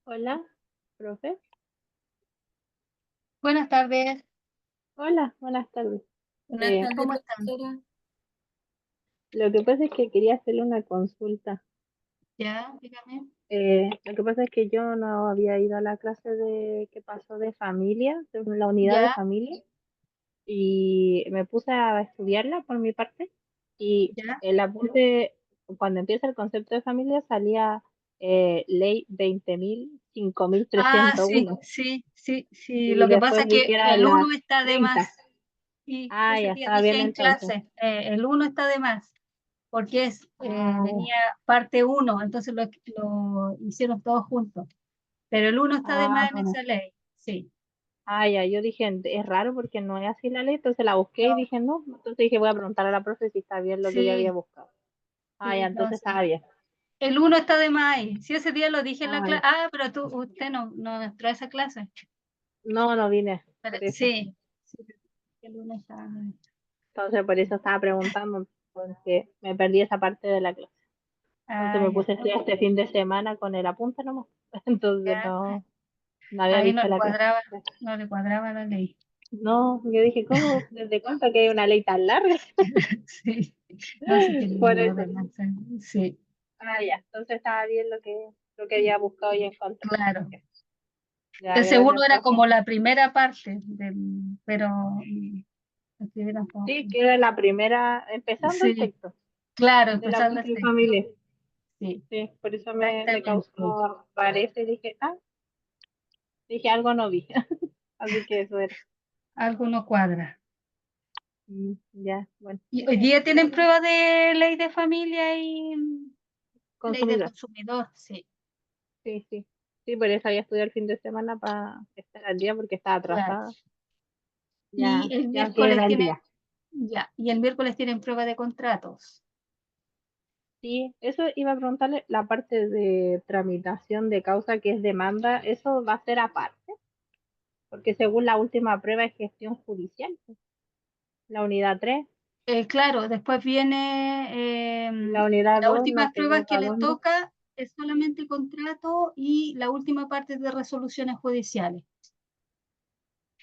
Hola, profe. Buenas tardes. Hola, buenas tardes. Buenas tardes, ¿Cómo están? profesora. Lo que pasa es que quería hacerle una consulta. Ya, dígame. Lo que pasa es que yo no había ido a la clase de qué pasó de familia, de la unidad de Ya, familia, y me puse a estudiarla por mi parte. Y ya. el apunte, cuando empieza el concepto de familia, salía ley 20.000, Ah, sí, 5.301. sí, sí, sí. Y Lo que pasa después es vi que que era el uno la está de 30. más. Y Ah, ese ya día estaba dije bien en entonces. clase, el uno está de más, porque Ah, ya. venía parte uno, entonces lo hicieron todos juntos. Pero el uno está de Ah, más en esa ley, sí. ah, ya, yo dije, es raro porque no es así la ley, entonces la busqué y No, dije, no, entonces dije, voy a preguntar a la profe si está bien lo que yo había sí, buscado. Ah, ya, sí, no, entonces sí. estaba bien. El uno está de más ahí. Sí, ese día lo dije en la Ah, clase. ya. Ah, pero usted no entró a esa clase. No, no vine, por eso. Sí, sí, el lunes está. Entonces por eso estaba preguntando, porque me perdí esa parte de la clase. Entonces Ah, me ya, puse a estudiar este fin de semana con el apunte nomás. Entonces ya. no había Ahí visto la clase. no le cuadraba la ley. No, yo dije, ¿cómo? ¿Desde cuándo que hay una ley tan larga? Sí, no sé qué Por niño eso. ordenanza. Sí, Ah, ya, entonces estaba bien lo que había buscado y encontré. claro. Ya, El segundo gracias, era profe. como la primera parte, pero escribieron todo Sí, que junto. era la primera, empezando el Sí, texto claro, de la empezando cuenta el de texto. familia. Sí, Sí, por eso me exactamente. causó parece, dije, dije algo no vi. Así que eso era. Algo no cuadra. Ya, bueno, Y hoy eso. día tienen Gracias. pruebas de ley de familia y ley del Consumidor. consumidor, sí, Sí, sí. Sí, por eso había estudiado el fin de semana para estar al día porque estaba claro. atrasada. Y Ya, el ya queda miércoles el tienen, día. ya, y el miércoles tienen prueba de contratos. Sí, eso iba a preguntarle la parte de tramitación de causa que es demanda, ¿eso va a ser aparte? Porque según la última prueba es gestión judicial, pues, la unidad 3. Claro, después viene La unidad la 2 no última sé prueba que para le dónde. toca es solamente contrato y la última parte de resoluciones judiciales.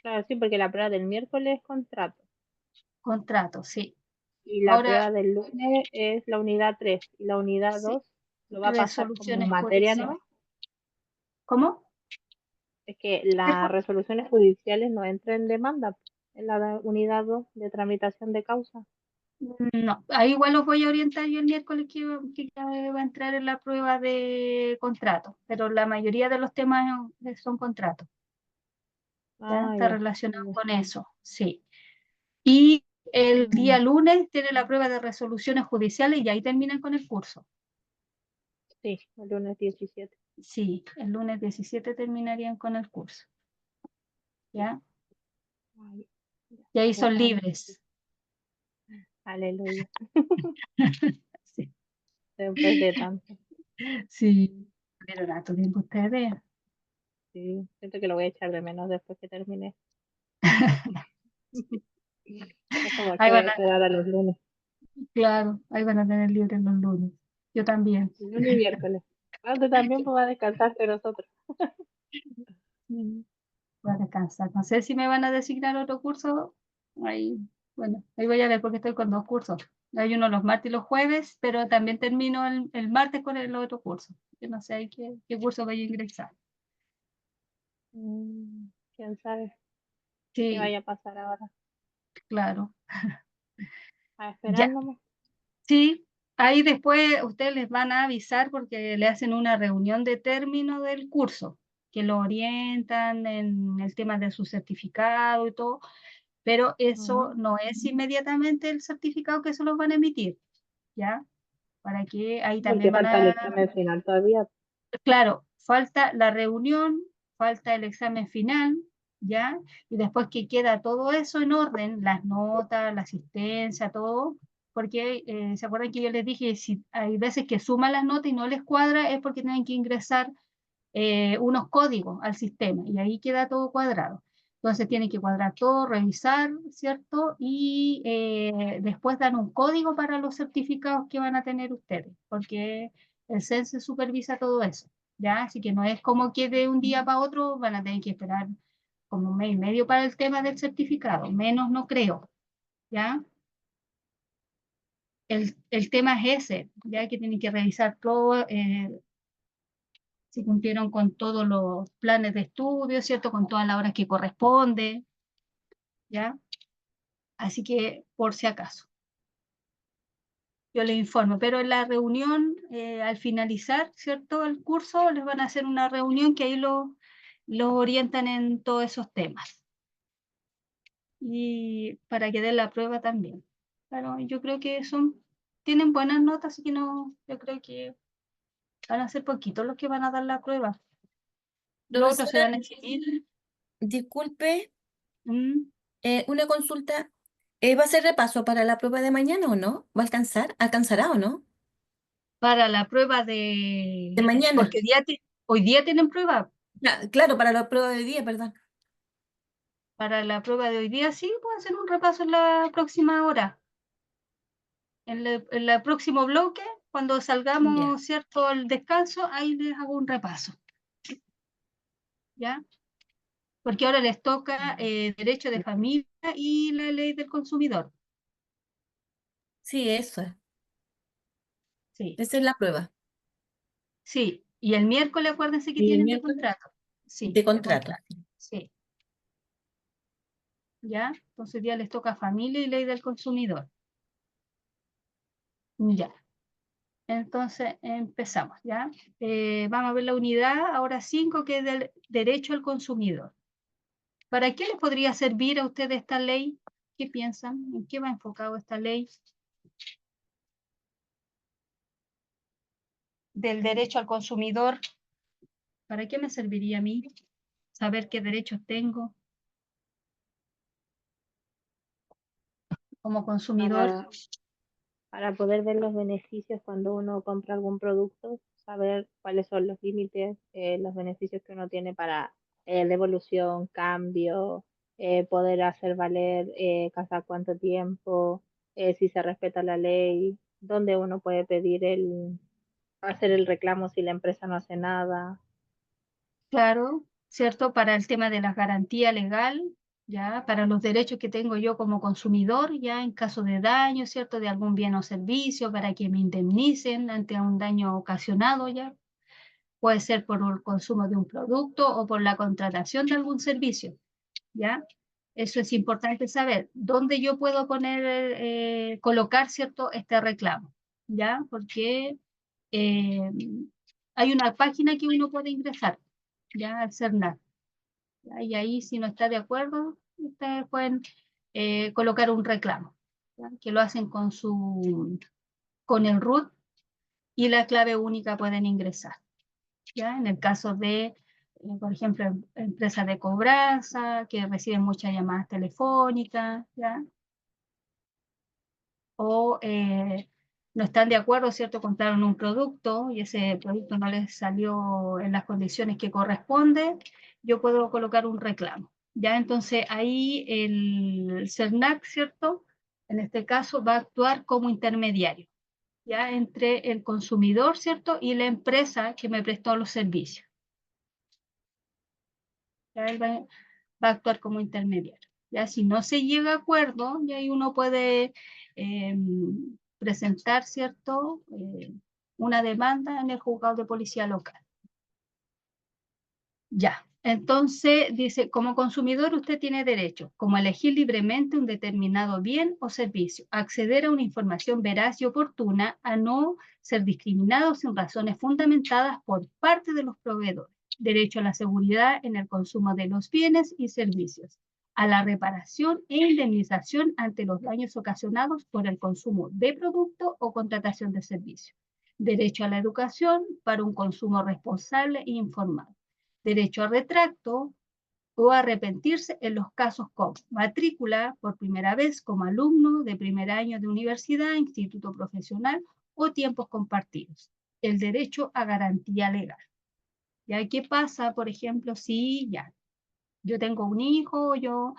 Claro, sí, porque la prueba del miércoles es contrato Contrato, sí. y la Ahora, prueba del lunes es la unidad 3 y la unidad sí, 2 lo va a pasar como resoluciones materia, judiciales. ¿no? ¿Cómo? Es que las Dejo- resoluciones judiciales no entran en demanda en la unidad 2 de tramitación de causa. No, ahí igual los voy a orientar yo el miércoles que ya va a entrar en la prueba de contrato, pero la mayoría de los temas son contratos. ¿Ya? Ah, Está ya. relacionado Ya. con eso, sí. Y el día Mm, lunes tiene la prueba de resoluciones judiciales y ahí terminan con el curso. sí, el lunes 17. Sí, el lunes 17 terminarían con el curso, ¿ya? Ay, ya, Y ahí son cerramos. libres. Aleluya. Sí, Después de tanto. sí. Pero tanto tiempo ustedes. Sí, siento que lo voy a echar de menos después que termine. Es como Ahí que voy a van a, esperar a los lunes. claro, ahí van a tener libres los lunes. Yo también. Lunes y miércoles. Ah, tú también pues, vas a descansar de nosotros. Sí, voy a descansar. No sé si me van a designar otro curso. Ahí, bueno, ahí voy a ver porque estoy con dos cursos. Hay uno los martes y los jueves, pero también termino el martes con el otro curso. Yo no sé ahí qué curso voy a ingresar. ¿Quién sabe qué Sí, vaya a pasar ahora? claro. A esperar Ya, nomás. sí. Ahí después ustedes les van a avisar porque le hacen una reunión de término del curso, que lo orientan en el tema de su certificado y todo, pero eso Ujú. no es inmediatamente el certificado que se los van a emitir, ¿ya? Para que ahí Porque también van falta el a, examen final todavía. claro, falta la reunión, falta el examen final, ¿ya? Y después que queda todo eso en orden, las notas, la asistencia, todo, porque se acuerdan que yo les dije, si hay veces que suman las notas y no les cuadra, es porque tienen que ingresar unos códigos al sistema y ahí queda todo cuadrado. Entonces tienen que cuadrar todo, revisar, ¿cierto? Y después dan un código para los certificados que van a tener ustedes, porque el CENSE supervisa todo eso. ¿ya? Así que no es como que de un día para otro van a tener que esperar como un mes y medio para el tema del certificado, menos no creo, ¿ya? El tema es ese, ya que tienen que revisar todo, si cumplieron con todos los planes de estudio, ¿cierto? Con todas las horas que corresponde, ¿ya? Así que, por si acaso, yo les informo, pero en la reunión, al finalizar, ¿cierto? El curso, les van a hacer una reunión que ahí lo orientan en todos esos temas. Y para que den la prueba también. Pero yo creo que tienen buenas notas, así que no, yo creo que van a ser poquitos los que van a dar la prueba. Los otros se Profesora, van a exhibir. disculpe, Mm, una consulta. ¿Va a ser repaso para la prueba de mañana o no? ¿Va a alcanzar? ¿Alcanzará o no? para la prueba De mañana. porque hoy día tienen prueba. Claro, para la prueba de día, perdón. Para la prueba de hoy día sí, puedo hacer un repaso en la próxima hora. En el próximo bloque, cuando Ya. salgamos, ¿cierto?, al descanso, ahí les hago un repaso, ¿ya? Porque ahora les toca derecho de familia y la ley del consumidor. Sí, eso es. Sí, Esa es la prueba. sí. Y el miércoles, acuérdense que Y el tienen de miércoles contrato. Sí, de de contrato. contrato. Sí, ¿ya? Entonces ya les toca familia y ley del consumidor. Ya. Entonces empezamos, ¿ya? Vamos a ver la unidad, ahora 5, que es del derecho al consumidor. ¿Para qué les podría servir a ustedes esta ley? ¿Qué piensan? ¿En qué va enfocado esta ley del derecho al consumidor? ¿Para qué me serviría a mí saber qué derechos tengo como consumidor? para, para poder ver los beneficios cuando uno compra algún producto, saber cuáles son los límites, los beneficios que uno tiene para devolución, cambio, poder hacer valer cada cuánto tiempo, si se respeta la ley, dónde uno puede pedir hacer el reclamo si la empresa no hace nada. Claro, ¿cierto? Para el tema de la garantía legal, ya, para los derechos que tengo yo como consumidor, ya en caso de daño, ¿cierto? De algún bien o servicio, para que me indemnicen ante un daño ocasionado, ya. Puede ser por el consumo de un producto o por la contratación de algún servicio, ¿ya? Eso es importante saber. ¿Dónde yo puedo colocar, ¿cierto? Este reclamo, ¿ya? Porque eh, hay una página que uno puede ingresar, ¿ya? Al CERNAC. ¿Ya? Y ahí, si no está de acuerdo, ustedes pueden colocar un reclamo, ¿ya? Que lo hacen con el root y la clave única pueden ingresar. ¿Ya? En el caso de, por ejemplo, empresas de cobranza que reciben muchas llamadas telefónicas, ¿ya? O no están de acuerdo, ¿cierto? Compraron un producto y ese producto no les salió en las condiciones que corresponde, yo puedo colocar un reclamo. Ya entonces ahí el CERNAC, ¿cierto? En este caso va a actuar como intermediario, ya entre el consumidor, ¿cierto? Y la empresa que me prestó los servicios. Ya él va a actuar como intermediario. Ya si no se llega a acuerdo, ya ahí uno puede eh, presentar, ¿cierto? Una demanda en el juzgado de policía local. Ya, entonces dice, como consumidor usted tiene derecho, como elegir libremente un determinado bien o servicio, a acceder a una información veraz y oportuna, a no ser discriminado sin razones fundamentadas por parte de los proveedores, derecho a la seguridad en el consumo de los bienes y servicios, a la reparación e indemnización ante los daños ocasionados por el consumo de producto o contratación de servicio, derecho a la educación para un consumo responsable e informado, derecho a retracto o arrepentirse en los casos como matrícula por primera vez como alumno de primer año de universidad, instituto profesional o tiempos compartidos. El derecho a garantía legal. ¿Ya qué pasa, por ejemplo, si ya yo tengo un hijo, yo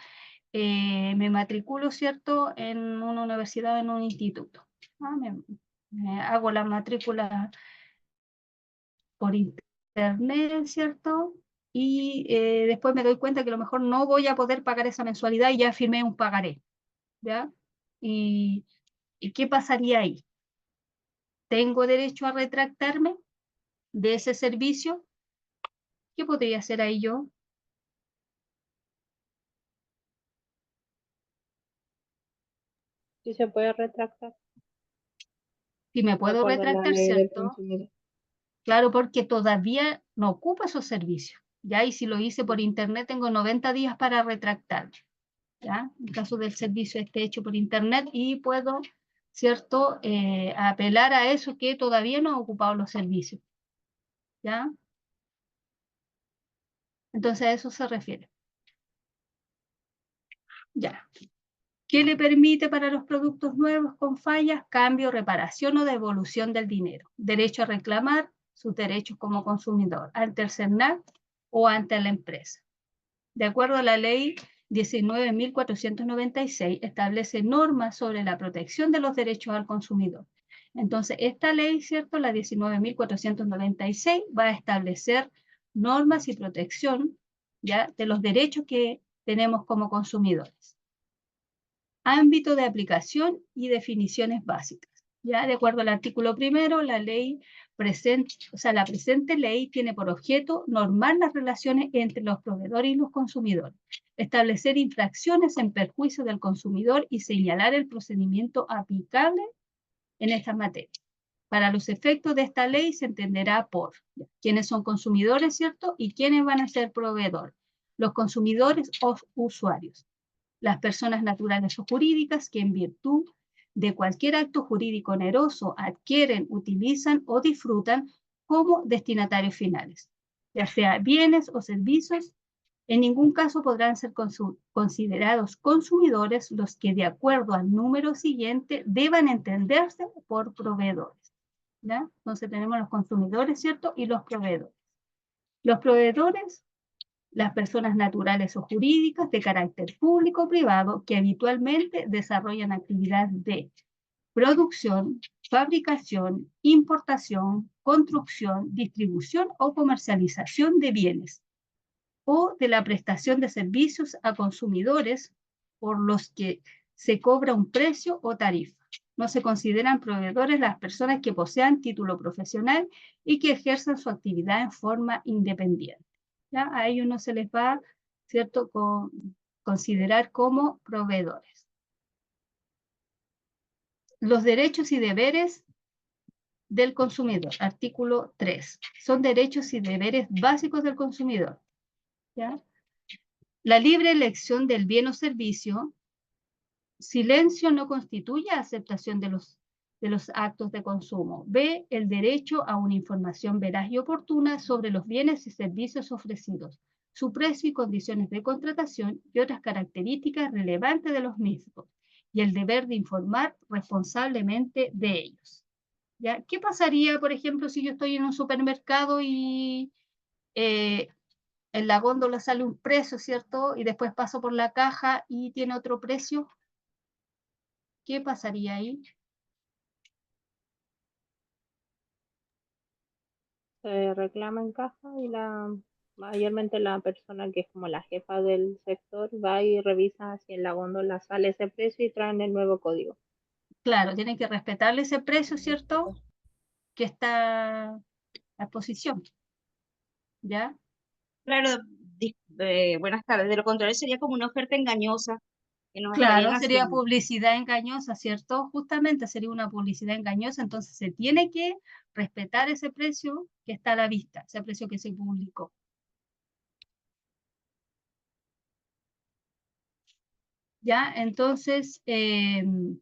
me matriculo, ¿cierto?, en una universidad, en un instituto. ¿No? Me hago la matrícula por internet, internet, ¿cierto? Y después me doy cuenta que a lo mejor no voy a poder pagar esa mensualidad y ya firmé un pagaré, ¿ya? ¿Y qué pasaría ahí? ¿Tengo derecho a retractarme de ese servicio? ¿Qué podría hacer ahí yo? Sí se puede retractar Si me de puedo acuerdo a la retractar, ley del ¿cierto? consumidor. Claro, porque todavía no ocupo esos servicios, ¿ya? Y si lo hice por internet, tengo 90 días para retractar, ¿ya? En caso del servicio esté hecho por internet y puedo, ¿cierto? Apelar a eso que todavía no he ocupado los servicios, ¿ya? Entonces a eso se refiere. Ya. ¿Qué le permite para los productos nuevos con fallas? Cambio, reparación o devolución del dinero. Derecho a reclamar sus derechos como consumidor ante el SERNAC o ante la empresa. De acuerdo a la ley 19.496, establece normas sobre la protección de los derechos al consumidor. Entonces, esta ley, ¿cierto? La 19.496 va a establecer normas y protección, ¿ya? De los derechos que tenemos como consumidores. Ámbito de aplicación y definiciones básicas. Ya de acuerdo al artículo primero, la presente ley tiene por objeto normar las relaciones entre los proveedores y los consumidores, establecer infracciones en perjuicio del consumidor y señalar el procedimiento aplicable en esta materia. Para los efectos de esta ley se entenderá por quiénes son consumidores, ¿cierto? Y quiénes van a ser proveedores. Los consumidores o usuarios, las personas naturales o jurídicas que en virtud de cualquier acto jurídico oneroso adquieren, utilizan o disfrutan como destinatarios finales, ya sea bienes o servicios. En ningún caso podrán ser considerados consumidores los que, de acuerdo al número siguiente, deban entenderse por proveedores, ¿ya? Entonces tenemos los consumidores, ¿cierto? Y los proveedores. Los proveedores, las personas naturales o jurídicas de carácter público o privado que habitualmente desarrollan actividades de producción, fabricación, importación, construcción, distribución o comercialización de bienes o de la prestación de servicios a consumidores por los que se cobra un precio o tarifa. No se consideran proveedores las personas que posean título profesional y que ejerzan su actividad en forma independiente. ¿Ya? A ellos no se les va, ¿cierto?, considerar como proveedores. Los derechos y deberes del consumidor, artículo 3. Son derechos y deberes básicos del consumidor, ¿ya? La libre elección del bien o servicio. Silencio no constituye aceptación de los actos de consumo. B, el derecho a una información veraz y oportuna sobre los bienes y servicios ofrecidos, su precio y condiciones de contratación y otras características relevantes de los mismos, y el deber de informar responsablemente de ellos. ¿Ya? ¿Qué pasaría, por ejemplo, si yo estoy en un supermercado y en la góndola sale un precio, ¿cierto? Y después paso por la caja y tiene otro precio? ¿Qué pasaría ahí? Se reclama en caja y mayormente la persona que es como la jefa del sector va y revisa si en la góndola sale ese precio y traen el nuevo código. Claro, tienen que respetarle ese precio, ¿cierto? Que está a exposición, ¿ya? Claro, buenas tardes. De lo contrario sería como una oferta engañosa que nos estarían Claro, sería haciendo. publicidad engañosa, ¿cierto? Justamente sería una publicidad engañosa, entonces se tiene que respetar ese precio que está a la vista, ese precio que se publicó. ¿Ya? Entonces, el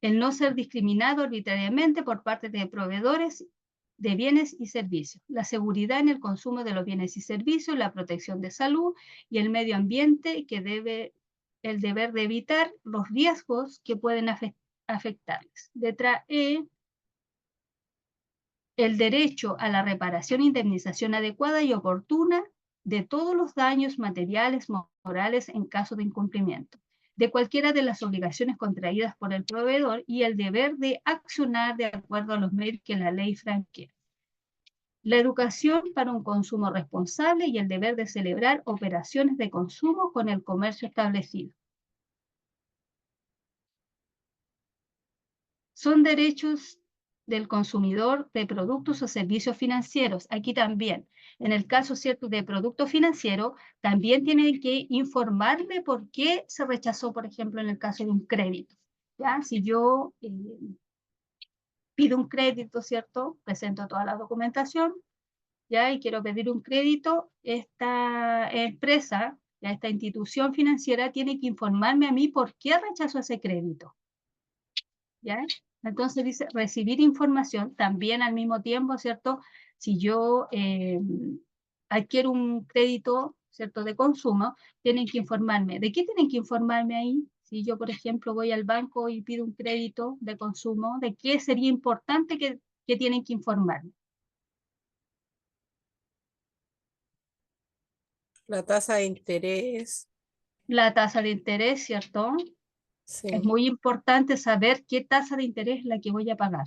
no ser discriminado arbitrariamente por parte de proveedores de bienes y servicios, la seguridad en el consumo de los bienes y servicios, la protección de salud y el medio ambiente que debe el deber de evitar los riesgos que pueden afectarles. Letra E, el derecho a la reparación e indemnización adecuada y oportuna de todos los daños materiales, morales en caso de incumplimiento de cualquiera de las obligaciones contraídas por el proveedor y el deber de accionar de acuerdo a los medios que la ley franquea. La educación para un consumo responsable y el deber de celebrar operaciones de consumo con el comercio establecido. Son derechos del consumidor de productos o servicios financieros. Aquí también, en el caso cierto de producto financiero, también tienen que informarme por qué se rechazó, por ejemplo, en el caso de un crédito. ¿Ya? Si yo pido un crédito, ¿cierto? Presento toda la documentación, ¿ya? Y quiero pedir un crédito, esta empresa, ya, esta institución financiera tiene que informarme a mí por qué rechazó ese crédito. ¿Ya? Entonces dice recibir información también al mismo tiempo, ¿cierto? Si yo adquiero un crédito, ¿cierto? De consumo, tienen que informarme. ¿De qué tienen que informarme ahí? Si yo, por ejemplo, voy al banco y pido un crédito de consumo, ¿de qué sería importante que tienen que informarme? La tasa de interés, La tasa de interés, ¿cierto? sí. Es muy importante saber qué tasa de interés es la que voy a pagar.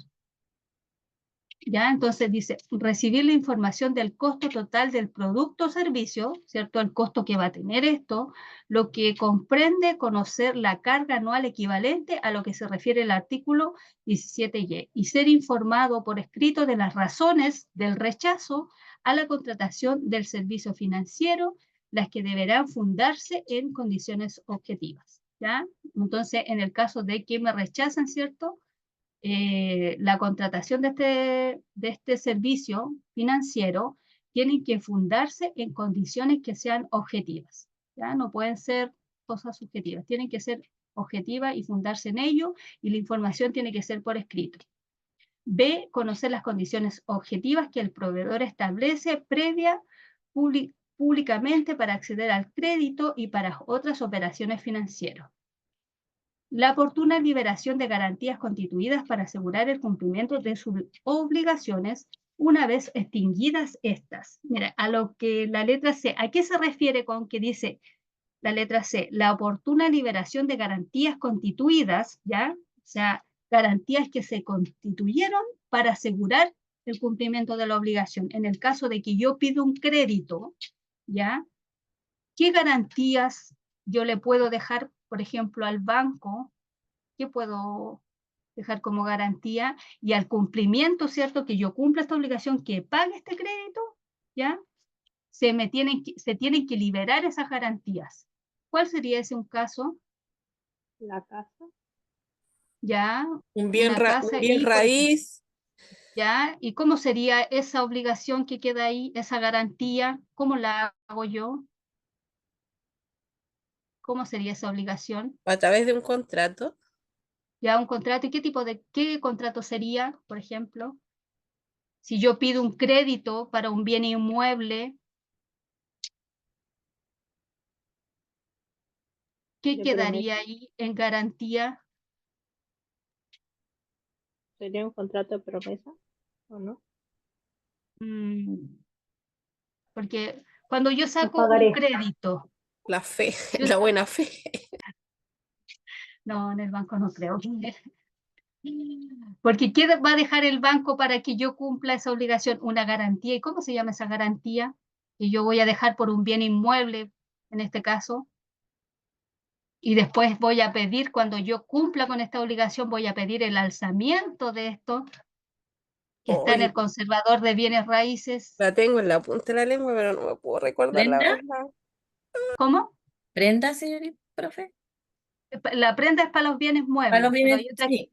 ¿Ya? Entonces dice, recibir la información del costo total del producto o servicio, ¿cierto? El costo que va a tener esto, lo que comprende conocer la carga anual equivalente a lo que se refiere el artículo 17Y y ser informado por escrito de las razones del rechazo a la contratación del servicio financiero, las que deberán fundarse en condiciones objetivas, ¿ya? Entonces, en el caso de que me rechazan, ¿cierto? La contratación de este servicio financiero tienen que fundarse en condiciones que sean objetivas, ¿ya? No pueden ser cosas subjetivas, tienen que ser objetivas y fundarse en ello, y la información tiene que ser por escrito. B, conocer las condiciones objetivas que el proveedor establece públicamente para acceder al crédito y para otras operaciones financieras. La oportuna liberación de garantías constituidas para asegurar el cumplimiento de sus obligaciones una vez extinguidas estas. Mira, a lo que la letra C, ¿a qué se refiere con que dice la letra C? La oportuna liberación de garantías constituidas, ¿ya? O sea, garantías que se constituyeron para asegurar el cumplimiento de la obligación. En el caso de que yo pido un crédito, ¿ya? ¿Qué garantías yo le puedo dejar, por ejemplo, al banco? ¿Qué puedo dejar como garantía? Y al cumplimiento, ¿cierto? Que yo cumpla esta obligación, que pague este crédito, ¿ya? Se tienen que liberar esas garantías. ¿Cuál sería ese un caso? La casa. ¿Ya? Un bien, Una casa un bien y, raíz, ¿ya? ¿Y cómo sería esa obligación que queda ahí, esa garantía? ¿Cómo la hago yo? ¿Cómo sería esa obligación? a través de un contrato. ¿Ya? Un contrato. ¿Y qué contrato sería, por ejemplo? Si yo pido un crédito para un bien inmueble, ¿qué De quedaría promesa. ahí en garantía? ¿Sería un contrato de promesa o no? Porque cuando yo Un saco un pagaré. crédito, La fe, yo la buena fe. no, en el banco no creo. Porque ¿qué va a dejar el banco para que yo cumpla esa obligación? Una garantía. ¿Y cómo se llama esa garantía? Que yo voy a dejar por un bien inmueble, en este caso. Y después voy a pedir, cuando yo cumpla con esta obligación, voy a pedir el alzamiento de esto, que está en Oye, el conservador de bienes raíces. la tengo en la punta de la lengua, pero no me puedo recordar la ¿Prenda? verdad. ¿Cómo? ¿Prenda, señorita, profe? La prenda es para los bienes Para los muebles, pero bienes, hay otra. sí.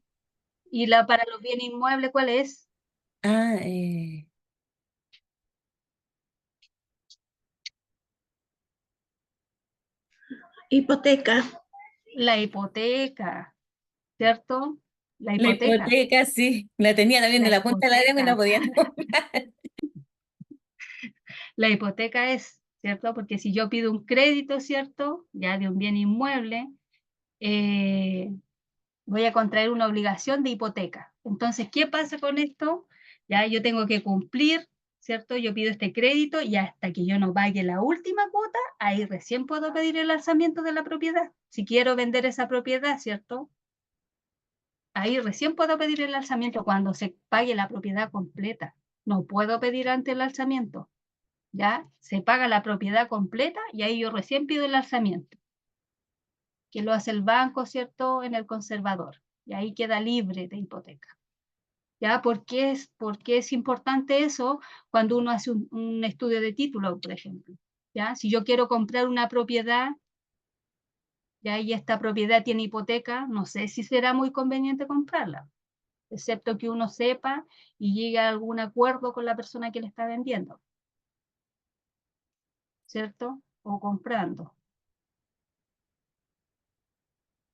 ¿Y para los bienes inmuebles cuál es? Ah, Hipoteca. La hipoteca, ¿cierto? La la hipoteca. hipoteca, sí. La tenía también La de la punta de la lengua y no hipoteca. podía nombrar. La hipoteca es, ¿cierto? Porque si yo pido un crédito, ¿cierto? Ya de un bien inmueble, voy a contraer una obligación de hipoteca. Entonces, ¿qué pasa con esto? Ya yo tengo que cumplir, ¿cierto? Yo pido este crédito y hasta que yo no pague la última cuota, ahí recién puedo pedir el alzamiento de la propiedad. Si quiero vender esa propiedad, ¿cierto? Ahí recién puedo pedir el alzamiento cuando se pague la propiedad completa. No puedo pedir ante el alzamiento. ¿Ya? Se paga la propiedad completa y ahí yo recién pido el alzamiento, que lo hace el banco, ¿cierto?, en el conservador. Y ahí queda libre de hipoteca. ¿Ya? ¿Por qué es importante eso cuando uno hace un estudio de título, por ejemplo? ¿Ya? Si yo quiero comprar una propiedad, ¿ya? Y esta propiedad tiene hipoteca, no sé si será muy conveniente comprarla, excepto que uno sepa y llegue a algún acuerdo con la persona que le está vendiendo, ¿cierto? O comprando.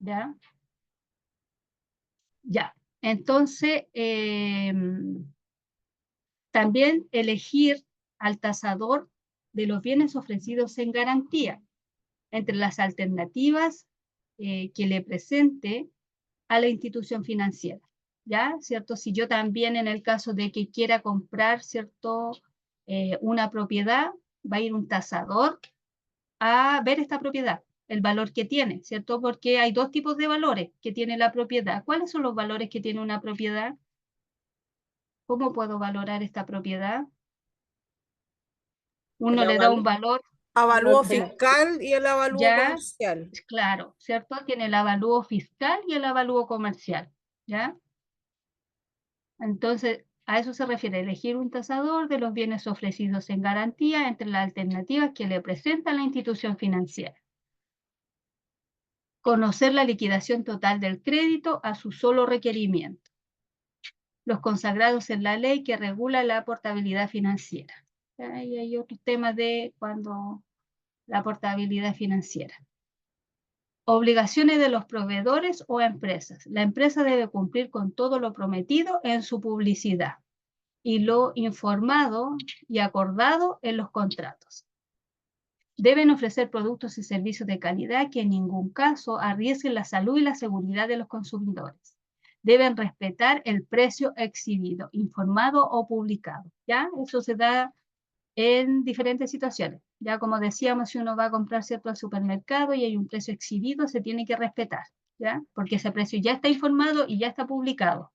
¿Ya? Ya. Entonces, también elegir al tasador de los bienes ofrecidos en garantía entre las alternativas que le presente a la institución financiera. ¿Ya? ¿Cierto? Si yo también en el caso de que quiera comprar, ¿cierto?, una propiedad, va a ir un tasador a ver esta propiedad, el valor que tiene, ¿cierto? Porque hay dos tipos de valores que tiene la propiedad. ¿Cuáles son los valores que tiene una propiedad? ¿Cómo puedo valorar esta propiedad? Uno le da un valor, Avalúo de la- fiscal y el avalúo ya, comercial. claro, ¿cierto? Tiene el avalúo fiscal y el avalúo comercial, ¿ya? Entonces, a eso se refiere elegir un tasador de los bienes ofrecidos en garantía entre las alternativas que le presenta la institución financiera. Conocer la liquidación total del crédito a su solo requerimiento. Los consagrados en la ley que regula la portabilidad financiera. Ahí hay otros temas de cuando la portabilidad financiera. Obligaciones de los proveedores o empresas. La empresa debe cumplir con todo lo prometido en su publicidad y lo informado y acordado en los contratos. Deben ofrecer productos y servicios de calidad que en ningún caso arriesguen la salud y la seguridad de los consumidores. Deben respetar el precio exhibido, informado o publicado. ¿Ya? Eso se da en diferentes situaciones. Ya como decíamos, si uno va a comprar cierto al supermercado y hay un precio exhibido, se tiene que respetar, ¿ya? Porque ese precio ya está informado y ya está publicado.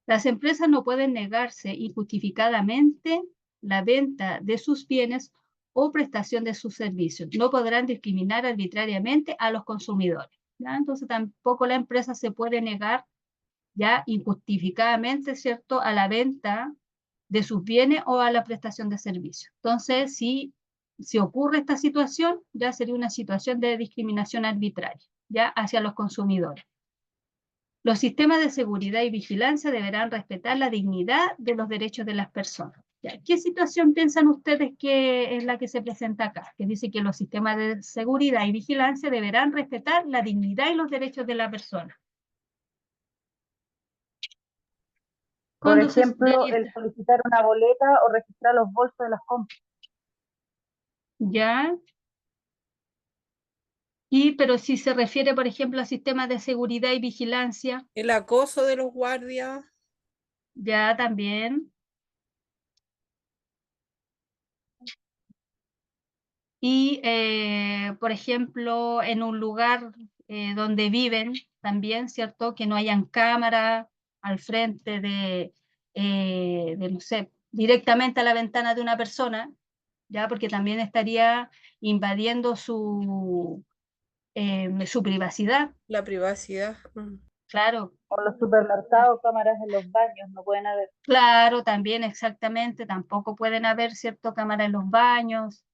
Las empresas no pueden negarse injustificadamente la venta de sus bienes o prestación de sus servicios. No podrán discriminar arbitrariamente a los consumidores, ¿ya? Entonces tampoco la empresa se puede negar ya injustificadamente, ¿cierto?, a la venta de sus bienes o a la prestación de servicios. Entonces, si ocurre esta situación, ya sería una situación de discriminación arbitraria, ya hacia los consumidores. Los sistemas de seguridad y vigilancia deberán respetar la dignidad de los derechos de las personas. ¿Ya? ¿Qué situación piensan ustedes que es la que se presenta acá? Que dice que los sistemas de seguridad y vigilancia deberán respetar la dignidad y los derechos de la persona. Por Cuando se ejemplo, el solicitar una boleta o registrar los bolsos de las compras. ¿Ya? Pero si se refiere, por ejemplo, a sistemas de seguridad y vigilancia, El acoso de los guardias. ya también. Y, por ejemplo, en un lugar donde viven también, ¿cierto? Que no hayan cámara al frente no sé, directamente a la ventana de una persona, ¿ya? Porque también estaría invadiendo su privacidad, La privacidad. claro. O los supermercados, cámaras en los baños, no pueden haber. Claro, también exactamente, tampoco pueden haber, ¿cierto?, cámaras en los baños.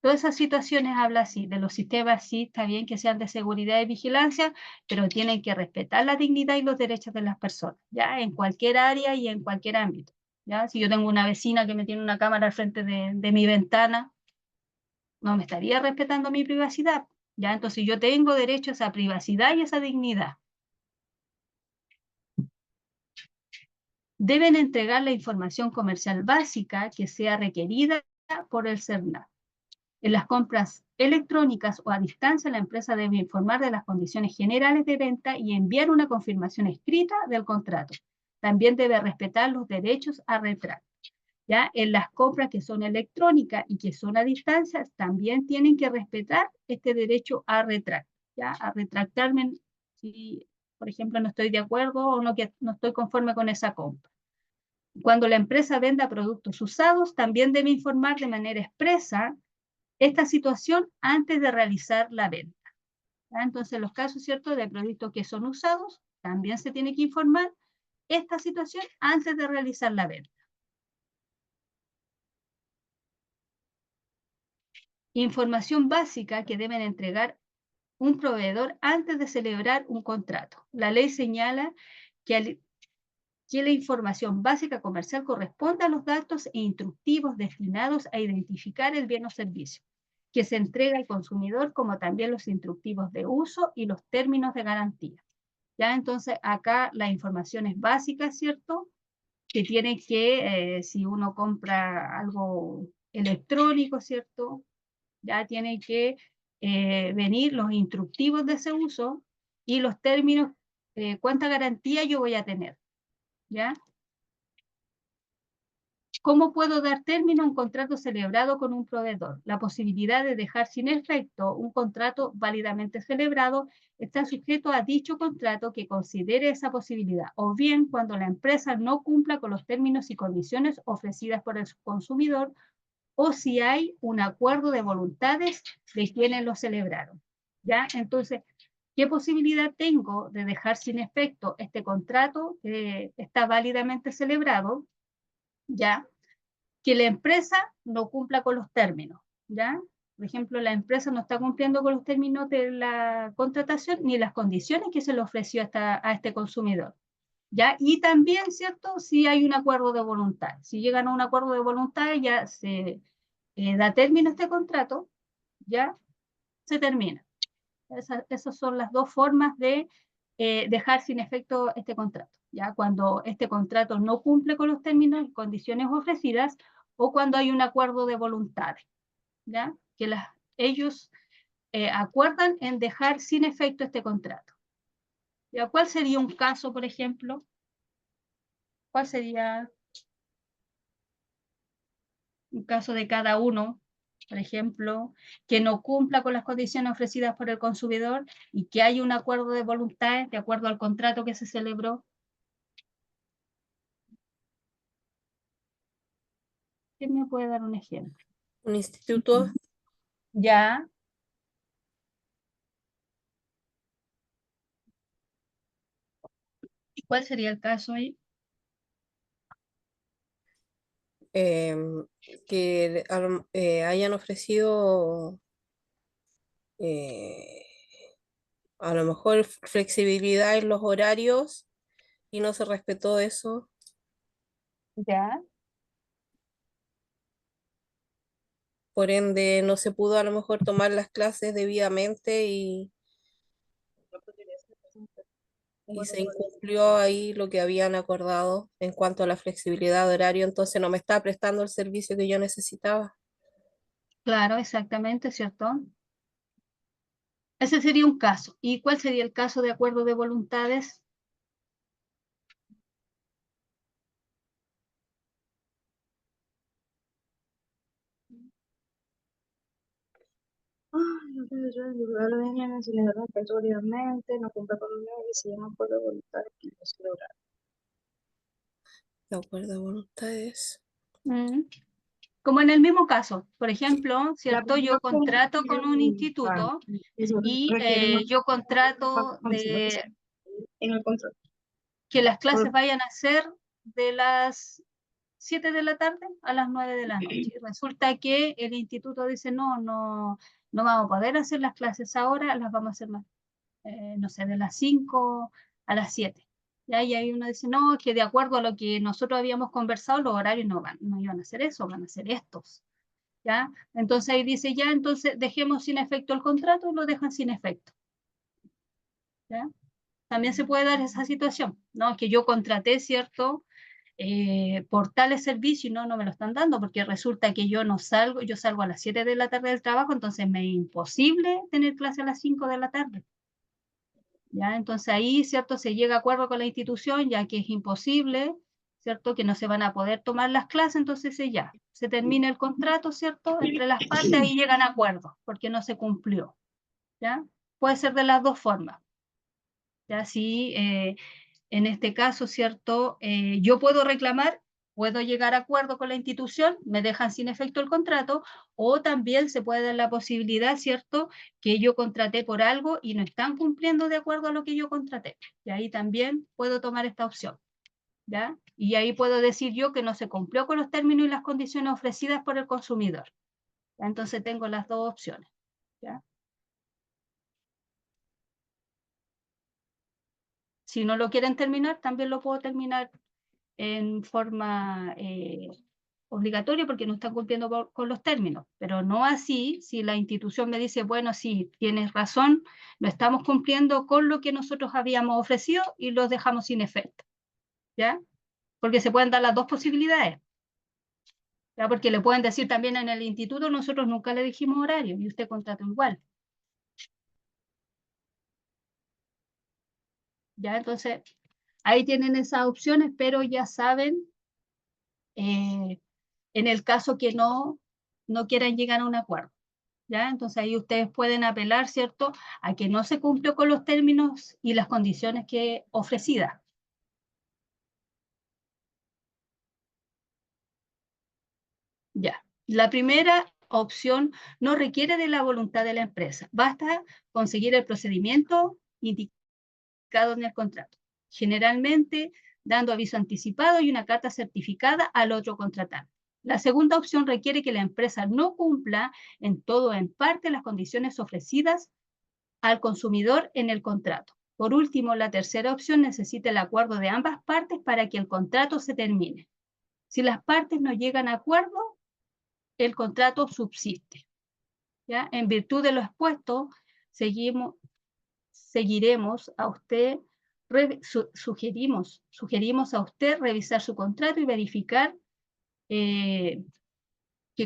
Todas esas situaciones habla así, de los sistemas sí, está bien que sean de seguridad y vigilancia, pero tienen que respetar la dignidad y los derechos de las personas, ¿ya? En cualquier área y en cualquier ámbito, ¿ya? Si yo tengo una vecina que me tiene una cámara al frente de mi ventana, no me estaría respetando mi privacidad, ¿ya? Entonces yo tengo derecho a esa privacidad y esa dignidad. Deben entregar la información comercial básica que sea requerida por el SERNAC. En las compras electrónicas o a distancia, la empresa debe informar de las condiciones generales de venta y enviar una confirmación escrita del contrato. También debe respetar los derechos a retracto. ¿Ya? En las compras que son electrónicas y que son a distancia, también tienen que respetar este derecho a retracto, ¿ya? A retractarme si por ejemplo, no estoy de acuerdo o no estoy conforme con esa compra. Cuando la empresa venda productos usados, también debe informar de manera expresa esta situación antes de realizar la venta. ¿Ya? Entonces, en los casos, ¿cierto?, de productos que son usados, también se tiene que informar esta situación antes de realizar la venta. Información básica que deben entregar un proveedor antes de celebrar un contrato. La ley señala que la información básica comercial corresponde a los datos e instructivos destinados a identificar el bien o servicio que se entrega al consumidor, como también los instructivos de uso y los términos de garantía. ¿Ya? Entonces, acá la información es básica, ¿cierto? Que tiene que, si uno compra algo electrónico, ¿cierto? Ya tiene que venir los instructivos de ese uso y los términos, cuánta garantía yo voy a tener. ¿Ya? ¿Cómo puedo dar término a un contrato celebrado con un proveedor? La posibilidad de dejar sin efecto un contrato válidamente celebrado está sujeto a dicho contrato que considere esa posibilidad, o bien cuando la empresa no cumpla con los términos y condiciones ofrecidas por el consumidor, o si hay un acuerdo de voluntades de quienes lo celebraron. ¿Ya? Entonces, ¿qué posibilidad tengo de dejar sin efecto este contrato que está válidamente celebrado? ¿Ya? Que la empresa no cumpla con los términos, ¿ya? Por ejemplo, la empresa no está cumpliendo con los términos de la contratación ni las condiciones que se le ofreció a este consumidor, ¿ya? Y también, ¿cierto?, si hay un acuerdo de voluntad. Si llegan a un acuerdo de voluntad, ya se da término a este contrato, ya se termina. Esas son las dos formas de dejar sin efecto este contrato. ¿Ya? Cuando este contrato no cumple con los términos y condiciones ofrecidas, o cuando hay un acuerdo de voluntades, ¿ya? Que ellos acuerdan en dejar sin efecto este contrato. ¿Ya? ¿Cuál sería un caso, por ejemplo? ¿Cuál sería un caso de cada uno? Por ejemplo, que no cumpla con las condiciones ofrecidas por el consumidor y que haya un acuerdo de voluntades de acuerdo al contrato que se celebró. ¿Quién me puede dar un ejemplo? Un instituto, Ya. ¿Cuál sería el caso ahí? que hayan ofrecido eh, a lo mejor flexibilidad en los horarios y no se respetó eso. Ya. Por ende, no se pudo a lo mejor tomar las clases debidamente y se incumplió ahí lo que habían acordado en cuanto a la flexibilidad de horario, entonces no me está prestando el servicio que yo necesitaba. Claro, exactamente, ¿cierto? Ese sería un caso. ¿Y cuál sería el caso de acuerdo de voluntades? No sé, yo en lugar de mañana se les da obligatoriamente, no cumple con los y se llama por la voluntad que no se logra. De acuerdo a voluntades. Mm. Como en el mismo caso, por ejemplo, ¿cierto? Yo La contrato con un instituto y yo contrato en el contrato. que las clases vayan a ser de las 7 de la tarde a las 9 de la noche. Y resulta que el instituto dice, no vamos a poder hacer las clases ahora, las vamos a hacer más, no sé, de las 5 a las 7. ¿Ya? Y ahí uno dice, no, es que de acuerdo a lo que nosotros habíamos conversado, los horarios no iban a hacer eso, van a ser estos. ¿Ya? Entonces ahí dice, ya, entonces dejemos sin efecto el contrato y lo dejan sin efecto. ¿Ya? También se puede dar esa situación, ¿no? Que yo contraté, ¿cierto? Por tales servicios y no me lo están dando porque resulta que yo no salgo, yo salgo a las 7 de la tarde del trabajo, entonces me es imposible tener clase a las 5 de la tarde. ¿Ya? Entonces ahí, ¿cierto? Se llega a acuerdo con la institución, ya que es imposible, ¿cierto? Que no se van a poder tomar las clases, entonces ya, se termina el contrato, ¿cierto? Entre las partes y llegan a acuerdo, porque no se cumplió, ¿ya? Puede ser de las dos formas. Ya sí, en este caso, ¿cierto? Yo puedo reclamar, puedo llegar a acuerdo con la institución, me dejan sin efecto el contrato, o también se puede dar la posibilidad, ¿cierto? Que yo contraté por algo y no están cumpliendo de acuerdo a lo que yo contraté. Y ahí también puedo tomar esta opción, ¿ya? Y ahí puedo decir yo que no se cumplió con los términos y las condiciones ofrecidas por el consumidor. ¿Ya? Entonces tengo las dos opciones, ¿ya? Si no lo quieren terminar, también lo puedo terminar en forma obligatoria porque no están cumpliendo con los términos, pero no así si la institución me dice, bueno, sí, tienes razón, no estamos cumpliendo con lo que nosotros habíamos ofrecido y los dejamos sin efecto, ¿ya? Porque se pueden dar las dos posibilidades, ¿ya? Porque le pueden decir también en el instituto, nosotros nunca le dijimos horario y usted contrató igual, ¿ya? Entonces, ahí tienen esas opciones, pero ya saben, en el caso que no quieran llegar a un acuerdo. ¿Ya? Entonces ahí ustedes pueden apelar, ¿cierto?, a que no se cumplió con los términos y las condiciones que ofrecidas. Ya. La primera opción no requiere de la voluntad de la empresa. Basta conseguir el procedimiento indicado en el contrato. Generalmente dando aviso anticipado y una carta certificada al otro contratante. La segunda opción requiere que la empresa no cumpla en todo o en parte las condiciones ofrecidas al consumidor en el contrato. Por último, la tercera opción necesita el acuerdo de ambas partes para que el contrato se termine. Si las partes no llegan a acuerdo, el contrato subsiste. ¿Ya? En virtud de lo expuesto, seguiremos a usted, sugerimos a usted revisar su contrato y verificar que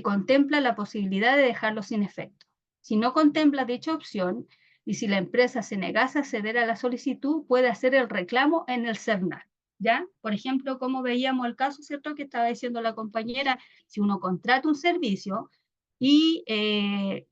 contempla la posibilidad de dejarlo sin efecto. Si no contempla dicha opción y si la empresa se negase a acceder a la solicitud, puede hacer el reclamo en el CERNAC. ¿Ya? Por ejemplo, como veíamos el caso, ¿cierto?, que estaba diciendo la compañera, si uno contrata un servicio y le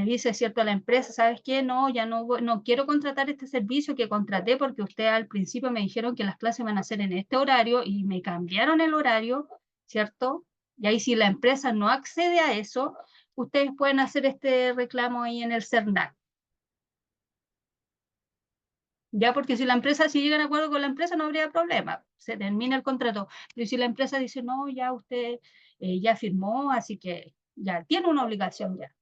dice, ¿cierto?, a la empresa, ¿sabes qué? No, ya no quiero contratar este servicio que contraté porque usted al principio me dijeron que las clases van a ser en este horario y me cambiaron el horario, ¿cierto? Y ahí si la empresa no accede a eso, ustedes pueden hacer este reclamo ahí en el CERNAC. Ya, porque si la empresa, si llegan a acuerdo con la empresa, no habría problema, se termina el contrato. Pero si la empresa dice, no, ya usted ya firmó, así que ya tiene una obligación ya.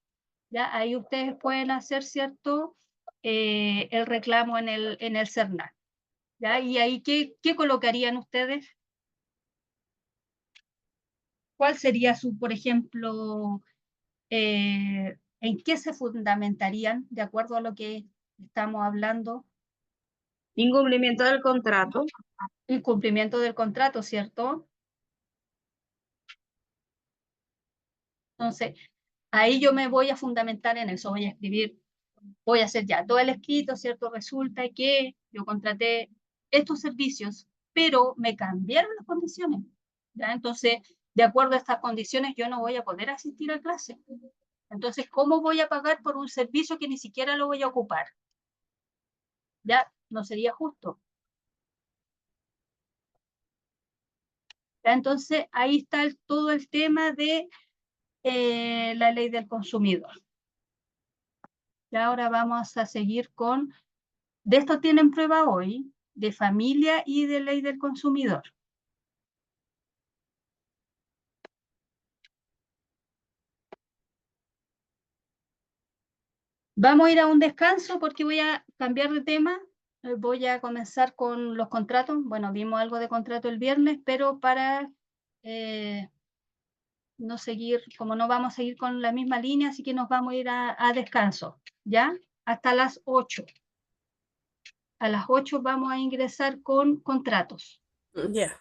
¿Ya? Ahí ustedes pueden hacer, ¿cierto?, el reclamo en el CERNAC. ¿Ya? Y ahí, ¿qué colocarían ustedes? ¿Cuál sería su, por ejemplo, en qué se fundamentarían de acuerdo a lo que estamos hablando? Incumplimiento del contrato. El cumplimiento del contrato, ¿cierto? Entonces, ahí yo me voy a fundamentar en eso, voy a escribir, voy a hacer ya todo el escrito, ¿cierto? Resulta que yo contraté estos servicios, pero me cambiaron las condiciones, ¿ya? Entonces, de acuerdo a estas condiciones, yo no voy a poder asistir a clase. Entonces, ¿cómo voy a pagar por un servicio que ni siquiera lo voy a ocupar? Ya no sería justo. ¿Ya? Entonces, ahí está todo el tema de la ley del consumidor. Y ahora vamos a seguir con, de esto tienen prueba hoy, de familia y de ley del consumidor. Vamos a ir a un descanso porque voy a cambiar de tema. Voy a comenzar con los contratos. Bueno, vimos algo de contrato el viernes, pero para no seguir, como no vamos a seguir con la misma línea, así que nos vamos a ir a descanso, ¿ya? Hasta las 8. A las 8 vamos a ingresar con contratos, Ya.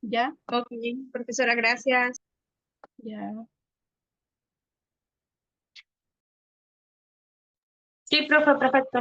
¿ya? Ok, profesora, gracias. Ya. Sí, profe, perfecto.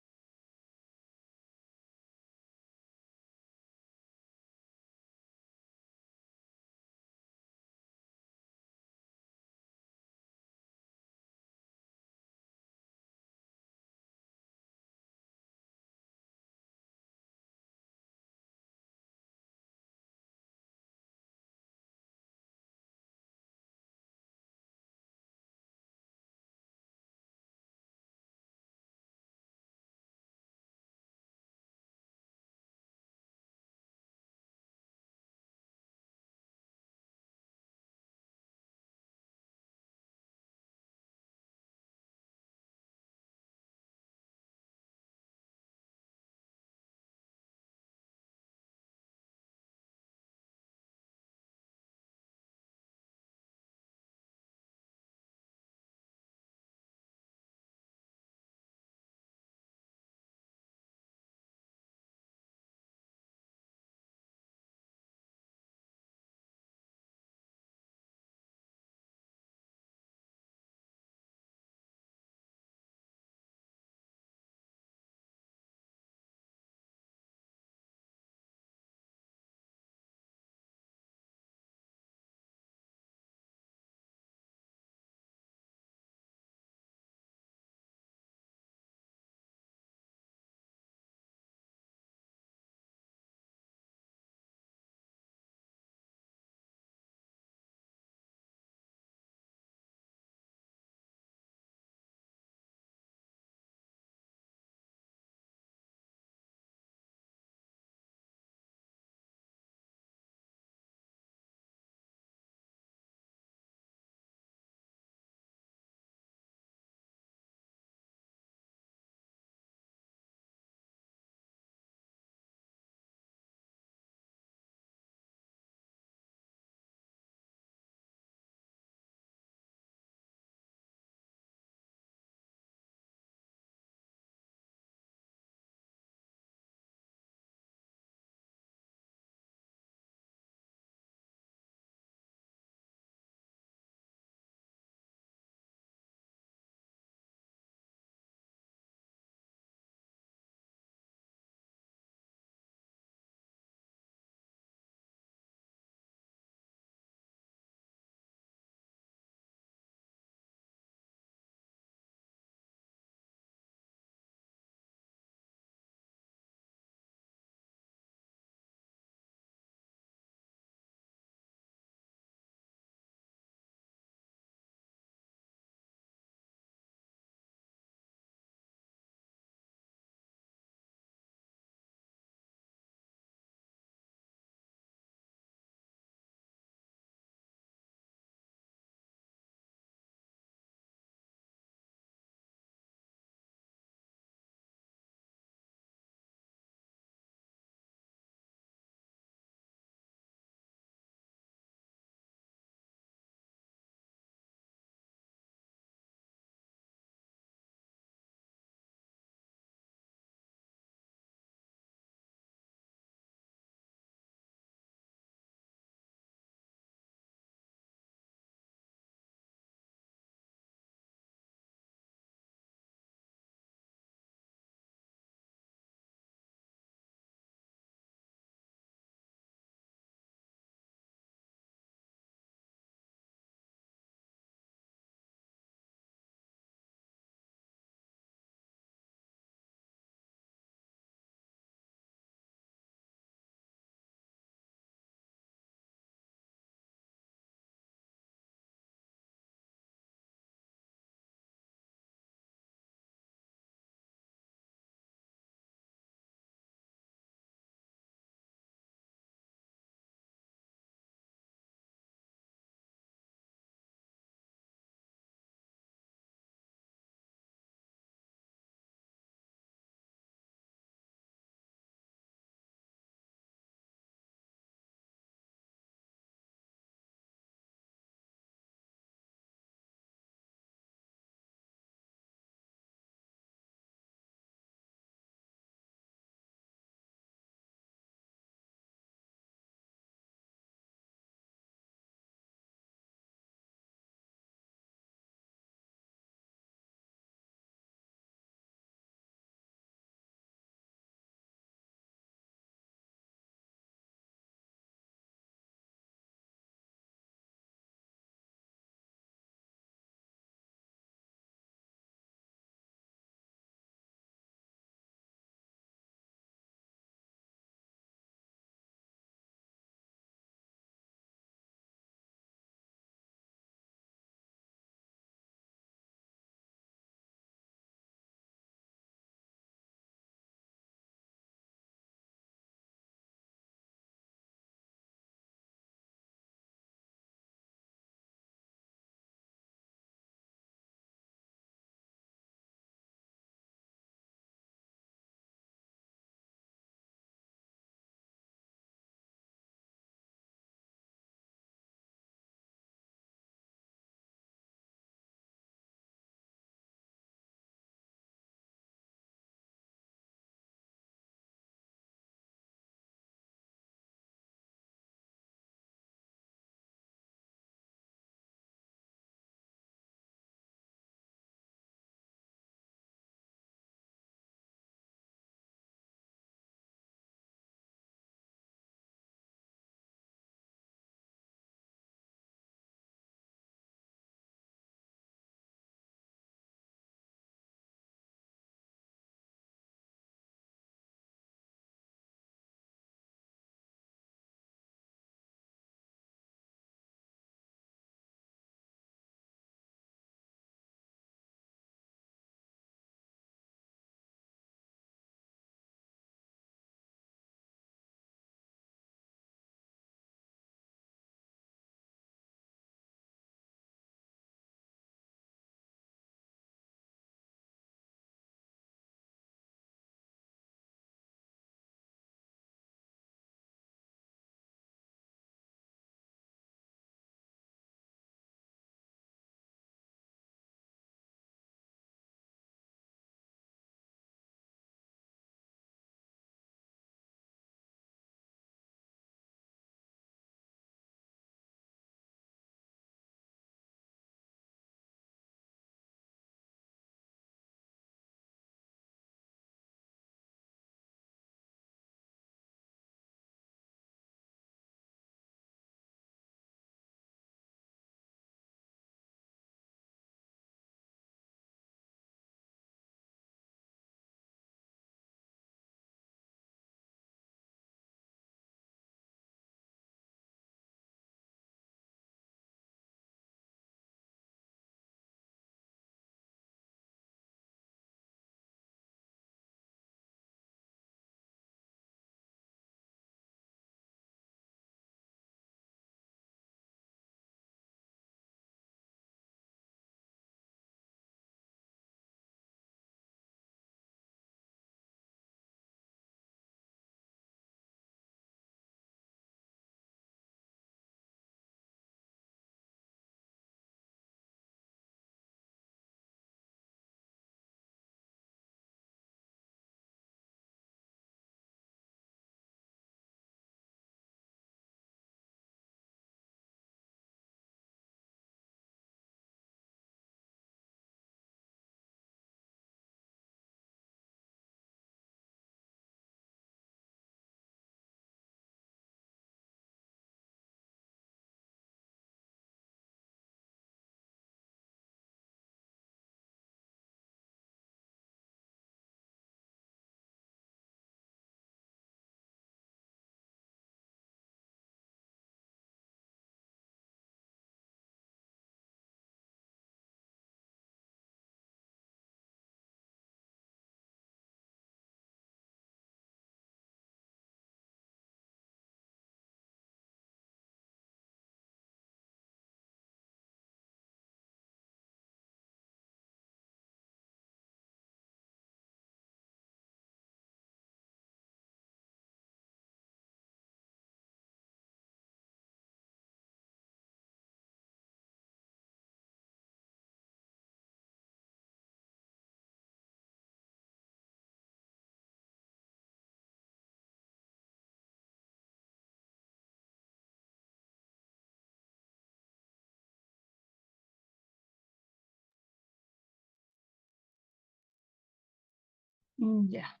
Ya.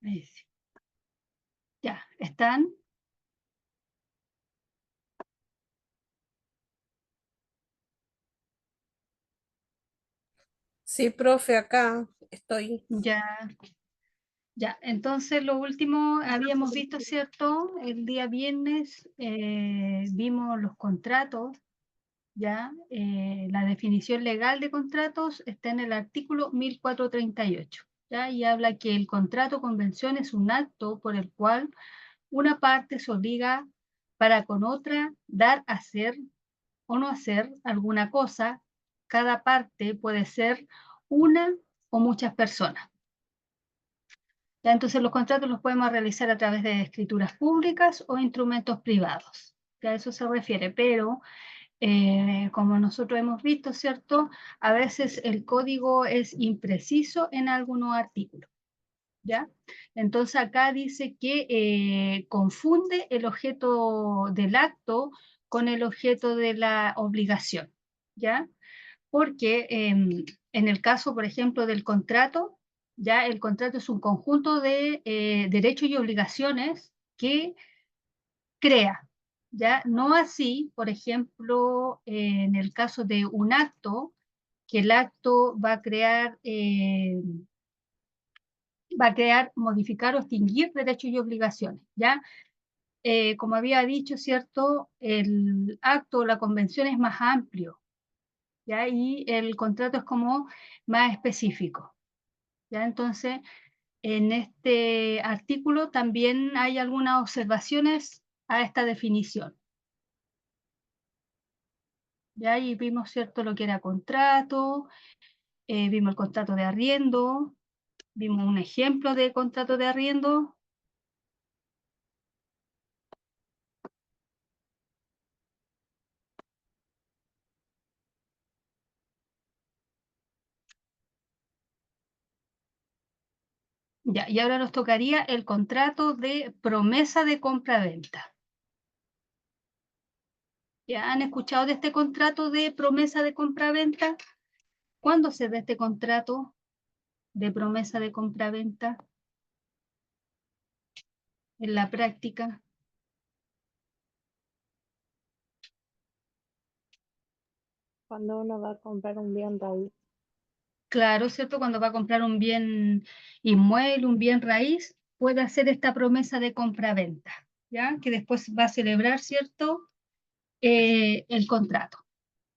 Ahí sí. Ya, ¿están? Sí, profe, acá estoy. Ya. Ya, entonces lo último habíamos visto, ¿cierto? El día viernes vimos los contratos, ¿ya? La definición legal de contratos está en el artículo 1438, ¿ya? Y habla que el contrato o convención es un acto por el cual una parte se obliga para con otra dar, hacer o no hacer alguna cosa. Cada parte puede ser una o muchas personas. Ya, entonces los contratos los podemos realizar a través de escrituras públicas o instrumentos privados. Ya a eso se refiere, pero como nosotros hemos visto, ¿cierto? A veces el código es impreciso en algunos artículos. ¿Ya? Entonces acá dice que confunde el objeto del acto con el objeto de la obligación. ¿Ya? Porque en el caso, por ejemplo, del contrato, ya el contrato es un conjunto de derechos y obligaciones que crea, ya no así, por ejemplo, en el caso de un acto, que el acto va a crear, modificar o extinguir derechos y obligaciones, ya. Como había dicho, cierto, el acto o la convención es más amplio, ¿ya? Y el contrato es como más específico, ¿ya? Entonces, en este artículo también hay algunas observaciones a esta definición. Ya ahí vimos, ¿cierto?, lo que era contrato, vimos el contrato de arriendo, vimos un ejemplo de contrato de arriendo. Ya, y ahora nos tocaría el contrato de promesa de compra-venta. ¿Ya han escuchado de este contrato de promesa de compra-venta? ¿Cuándo se da este contrato de promesa de compra-venta en la práctica? Cuando uno va a comprar un bien raíz. Claro, ¿cierto? Cuando va a comprar un bien inmueble, un bien raíz, puede hacer esta promesa de compra-venta, ¿ya? Que después va a celebrar, ¿cierto? El contrato,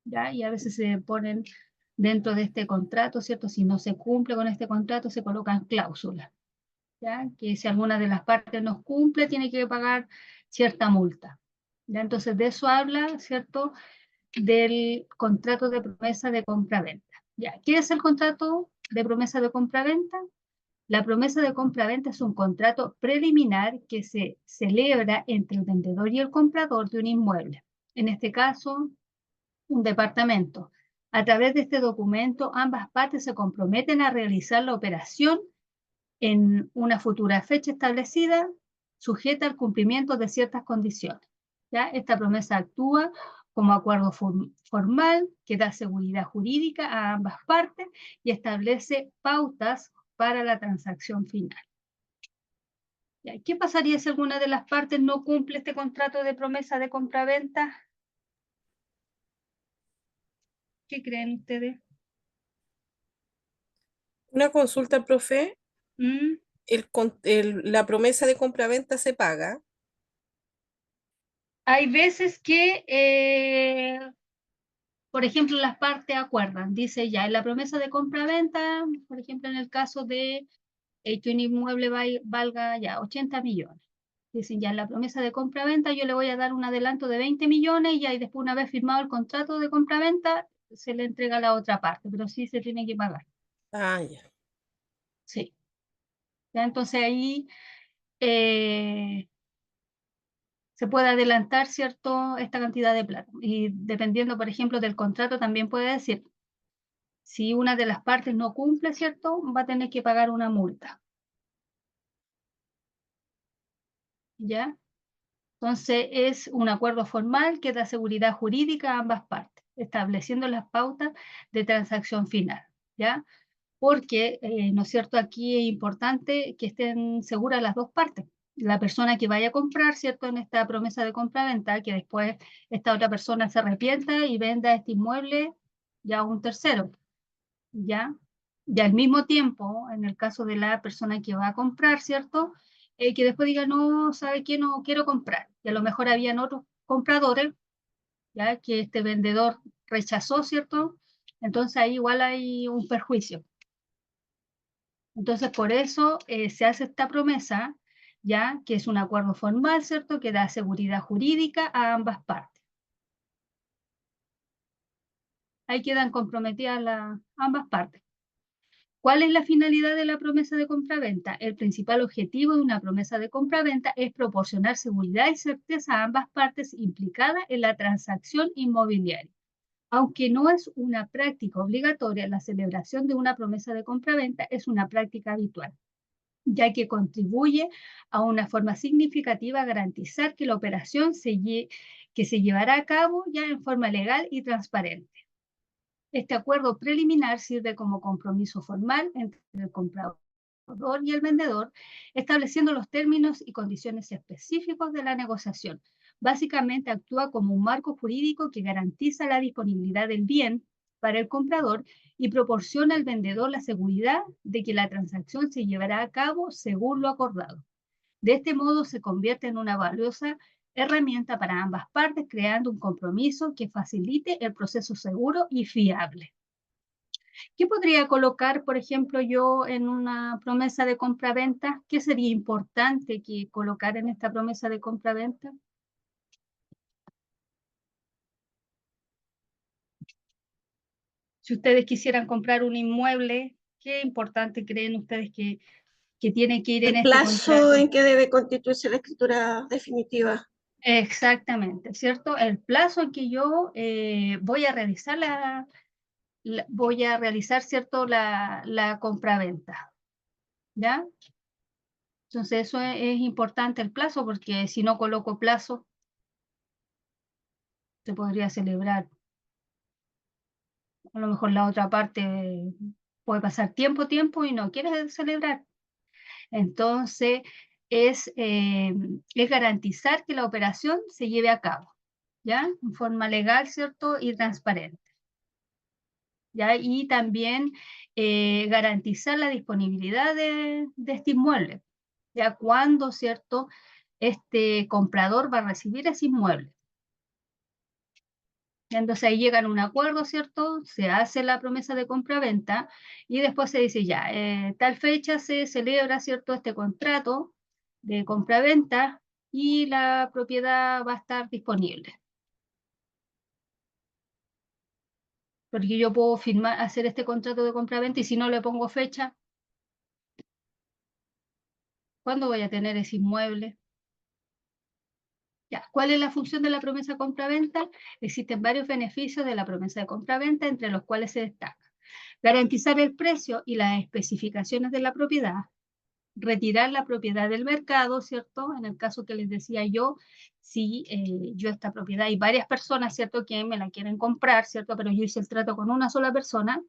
¿ya? Y a veces se ponen dentro de este contrato, ¿cierto? Si no se cumple con este contrato, se colocan cláusulas, ¿ya? Que si alguna de las partes no cumple, tiene que pagar cierta multa, ¿ya? Entonces, de eso habla, ¿cierto? Del contrato de promesa de compra-venta. ¿Ya? ¿Qué es el contrato de promesa de compra-venta? La promesa de compra-venta es un contrato preliminar que se celebra entre el vendedor y el comprador de un inmueble. En este caso, un departamento. A través de este documento, ambas partes se comprometen a realizar la operación en una futura fecha establecida, sujeta al cumplimiento de ciertas condiciones. ¿Ya? Esta promesa actúa como acuerdo formal que da seguridad jurídica a ambas partes y establece pautas para la transacción final. ¿Ya? ¿Qué pasaría si alguna de las partes no cumple este contrato de promesa de compraventa? ¿Qué creen ustedes? Una consulta, profe. ¿Mm? La promesa de compraventa se paga. Hay veces que por ejemplo, las partes acuerdan, dice ya, en la promesa de compra-venta, por ejemplo, en el caso de que un inmueble valga ya 80 millones. Dicen ya, en la promesa de compra-venta yo le voy a dar un adelanto de 20 millones y ahí después, una vez firmado el contrato de compra-venta, se le entrega a la otra parte, pero sí se tiene que pagar. Ah, ya. Sí. Ya, entonces ahí, eh, se puede adelantar, ¿cierto?, esta cantidad de plata. Y dependiendo, por ejemplo, del contrato, también puede decir, si una de las partes no cumple, ¿cierto?, va a tener que pagar una multa. ¿Ya? Entonces, es un acuerdo formal que da seguridad jurídica a ambas partes, estableciendo las pautas de transacción final, ¿ya? Porque, ¿no es cierto?, aquí es importante que estén seguras las dos partes. La persona que vaya a comprar, ¿cierto?, en esta promesa de compra-venta, que después esta otra persona se arrepienta y venda este inmueble ya a un tercero, ¿ya? Y al mismo tiempo, en el caso de la persona que va a comprar, ¿cierto?, que después diga, no, ¿sabe qué? No quiero comprar. Y a lo mejor habían otros compradores, ¿ya?, que este vendedor rechazó, ¿cierto? Entonces ahí igual hay un perjuicio. Entonces, por eso se hace esta promesa, ya que es un acuerdo formal, ¿cierto?, que da seguridad jurídica a ambas partes. Ahí quedan comprometidas ambas partes. ¿Cuál es la finalidad de la promesa de compraventa? El principal objetivo de una promesa de compraventa es proporcionar seguridad y certeza a ambas partes implicadas en la transacción inmobiliaria. Aunque no es una práctica obligatoria, la celebración de una promesa de compraventa es una práctica habitual, ya que contribuye a una forma significativa a garantizar que la operación que se llevará a cabo ya en forma legal y transparente. Este acuerdo preliminar sirve como compromiso formal entre el comprador y el vendedor, estableciendo los términos y condiciones específicos de la negociación. Básicamente actúa como un marco jurídico que garantiza la disponibilidad del bien para el comprador y proporciona al vendedor la seguridad de que la transacción se llevará a cabo según lo acordado. De este modo se convierte en una valiosa herramienta para ambas partes, creando un compromiso que facilite el proceso seguro y fiable. ¿Qué podría colocar, por ejemplo, yo en una promesa de compra-venta? ¿Qué sería importante que colocar en esta promesa de compra-venta? Si ustedes quisieran comprar un inmueble, ¿qué importante creen ustedes que tiene que ir en El este plazo contrato? en que debe constituirse la escritura definitiva. Exactamente, ¿cierto? El plazo en que yo voy a realizar ¿cierto?, la compraventa, ¿ya? Entonces eso es importante el plazo, porque si no coloco plazo, se podría celebrar. A lo mejor la otra parte puede pasar tiempo y no quiere celebrar. Entonces es garantizar que la operación se lleve a cabo, ¿ya? En forma legal, ¿cierto? Y transparente. ¿Ya? Y también garantizar la disponibilidad de este inmueble, ya cuando, ¿cierto?, este comprador va a recibir ese inmueble. Entonces ahí llegan a un acuerdo, ¿cierto? Se hace la promesa de compra-venta y después se dice ya, tal fecha se celebra, ¿cierto?, este contrato de compra-venta y la propiedad va a estar disponible. Porque yo puedo hacer este contrato de compra-venta y si no le pongo fecha, ¿cuándo voy a tener ese inmueble? Ya, ¿cuál es la función de la promesa compra-venta? Existen varios beneficios de la promesa de compra-venta, entre los cuales se destaca garantizar el precio y las especificaciones de la propiedad, retirar la propiedad del mercado, ¿cierto? En el caso que les decía yo, si yo esta propiedad, hay varias personas, ¿cierto?, que me la quieren comprar, ¿cierto?, pero yo hice el trato con una sola persona,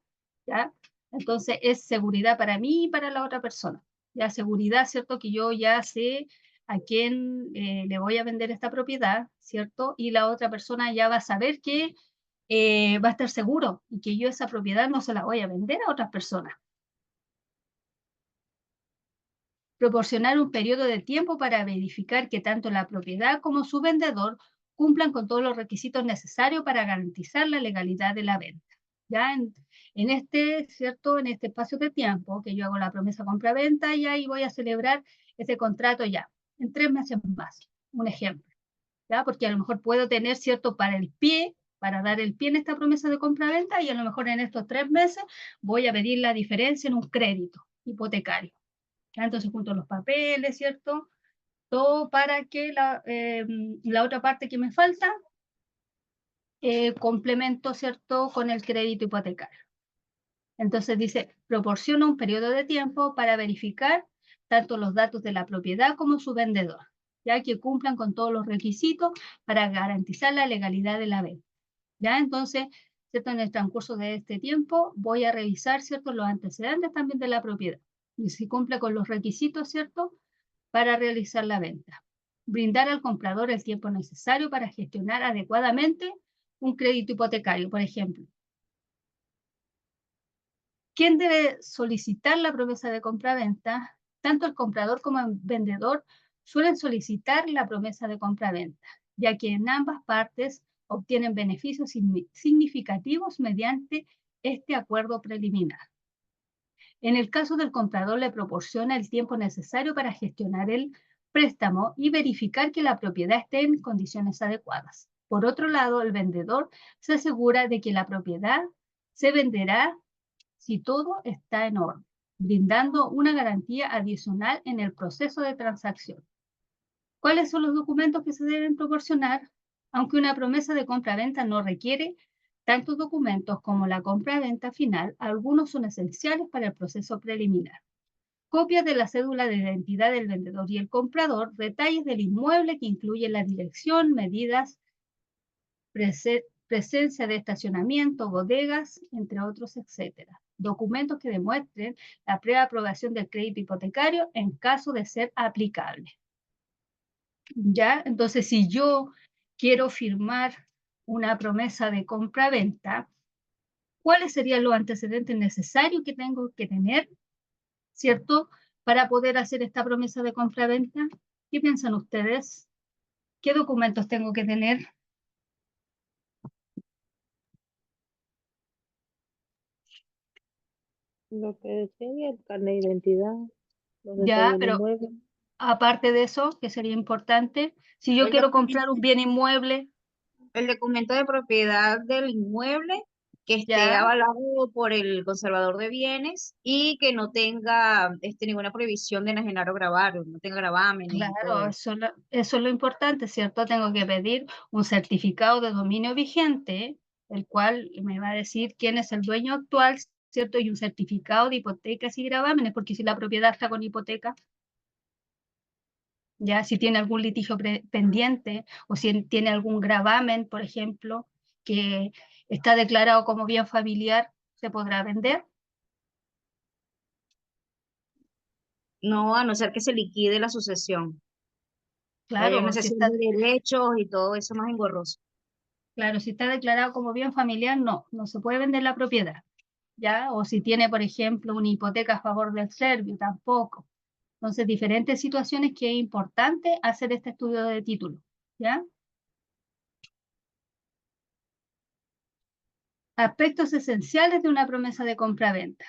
¿ya? Entonces es seguridad para mí y para la otra persona, ¿ya? Seguridad, ¿cierto?, que yo ya sé a quién le voy a vender esta propiedad, ¿cierto? Y la otra persona ya va a saber que va a estar seguro y que yo esa propiedad no se la voy a vender a otras personas. Proporcionar un periodo de tiempo para verificar que tanto la propiedad como su vendedor cumplan con todos los requisitos necesarios para garantizar la legalidad de la venta. Ya ¿cierto?, en este espacio de tiempo que yo hago la promesa compra-venta y ahí voy a celebrar ese contrato ya, en 3 meses más, un ejemplo, ¿ya? Porque a lo mejor puedo tener, ¿cierto?, para dar el pie en esta promesa de compra-venta y a lo mejor en estos 3 meses voy a pedir la diferencia en un crédito hipotecario. Entonces junto los papeles, ¿cierto? Todo para que la otra parte que me falta, complemento, ¿cierto?, con el crédito hipotecario. Entonces dice, proporciona un periodo de tiempo para verificar tanto los datos de la propiedad como su vendedor, ya que cumplan con todos los requisitos para garantizar la legalidad de la venta. ¿Ya? Entonces, ¿cierto?, en el transcurso de este tiempo voy a revisar, ¿cierto?, los antecedentes también de la propiedad y si cumple con los requisitos, ¿cierto?, para realizar la venta. Brindar al comprador el tiempo necesario para gestionar adecuadamente un crédito hipotecario, por ejemplo. ¿Quién debe solicitar la promesa de compraventa? Tanto el comprador como el vendedor suelen solicitar la promesa de compraventa, ya que en ambas partes obtienen beneficios significativos mediante este acuerdo preliminar. En el caso del comprador, le proporciona el tiempo necesario para gestionar el préstamo y verificar que la propiedad esté en condiciones adecuadas. Por otro lado, el vendedor se asegura de que la propiedad se venderá si todo está en orden, brindando una garantía adicional en el proceso de transacción. ¿Cuáles son los documentos que se deben proporcionar? Aunque una promesa de compra-venta no requiere tantos documentos como la compra-venta final, algunos son esenciales para el proceso preliminar. Copias de la cédula de identidad del vendedor y el comprador, detalles del inmueble que incluyen la dirección, medidas, presencia de estacionamiento, bodegas, entre otros, etc. Documentos que demuestren la preaprobación del crédito hipotecario en caso de ser aplicable. ¿Ya? Entonces, si yo quiero firmar una promesa de compra-venta, ¿cuáles serían los antecedentes necesarios que tengo que tener, ¿cierto?, para poder hacer esta promesa de compra-venta? ¿Qué piensan ustedes? ¿Qué documentos tengo que tener? Lo que decía, el carnet de identidad, los detalles Ya, del pero inmueble. aparte de eso, que sería importante, si yo El quiero documento, comprar un bien inmueble, el documento de propiedad del inmueble que esté ya, avalado por el conservador de bienes y que no tenga ninguna prohibición de enajenar o grabar, no tenga gravámenes y todo claro, eso. eso es lo importante, ¿cierto? Tengo que pedir un certificado de dominio vigente, el cual me va a decir quién es el dueño actual, ¿cierto? Y un certificado de hipotecas y gravámenes, porque si la propiedad está con hipoteca, ya si tiene algún litigio pendiente o si tiene algún gravamen, por ejemplo, que está declarado como bien familiar, se podrá vender. No, a no ser que se liquide la sucesión. Hay una Claro, cesión de derechos y todo eso más engorroso. claro, si está declarado como bien familiar, no se puede vender la propiedad, ¿ya? O si tiene, por ejemplo, una hipoteca a favor del serbio, tampoco. Entonces, diferentes situaciones que es importante hacer este estudio de título, ¿ya? Aspectos esenciales de una promesa de compra-venta.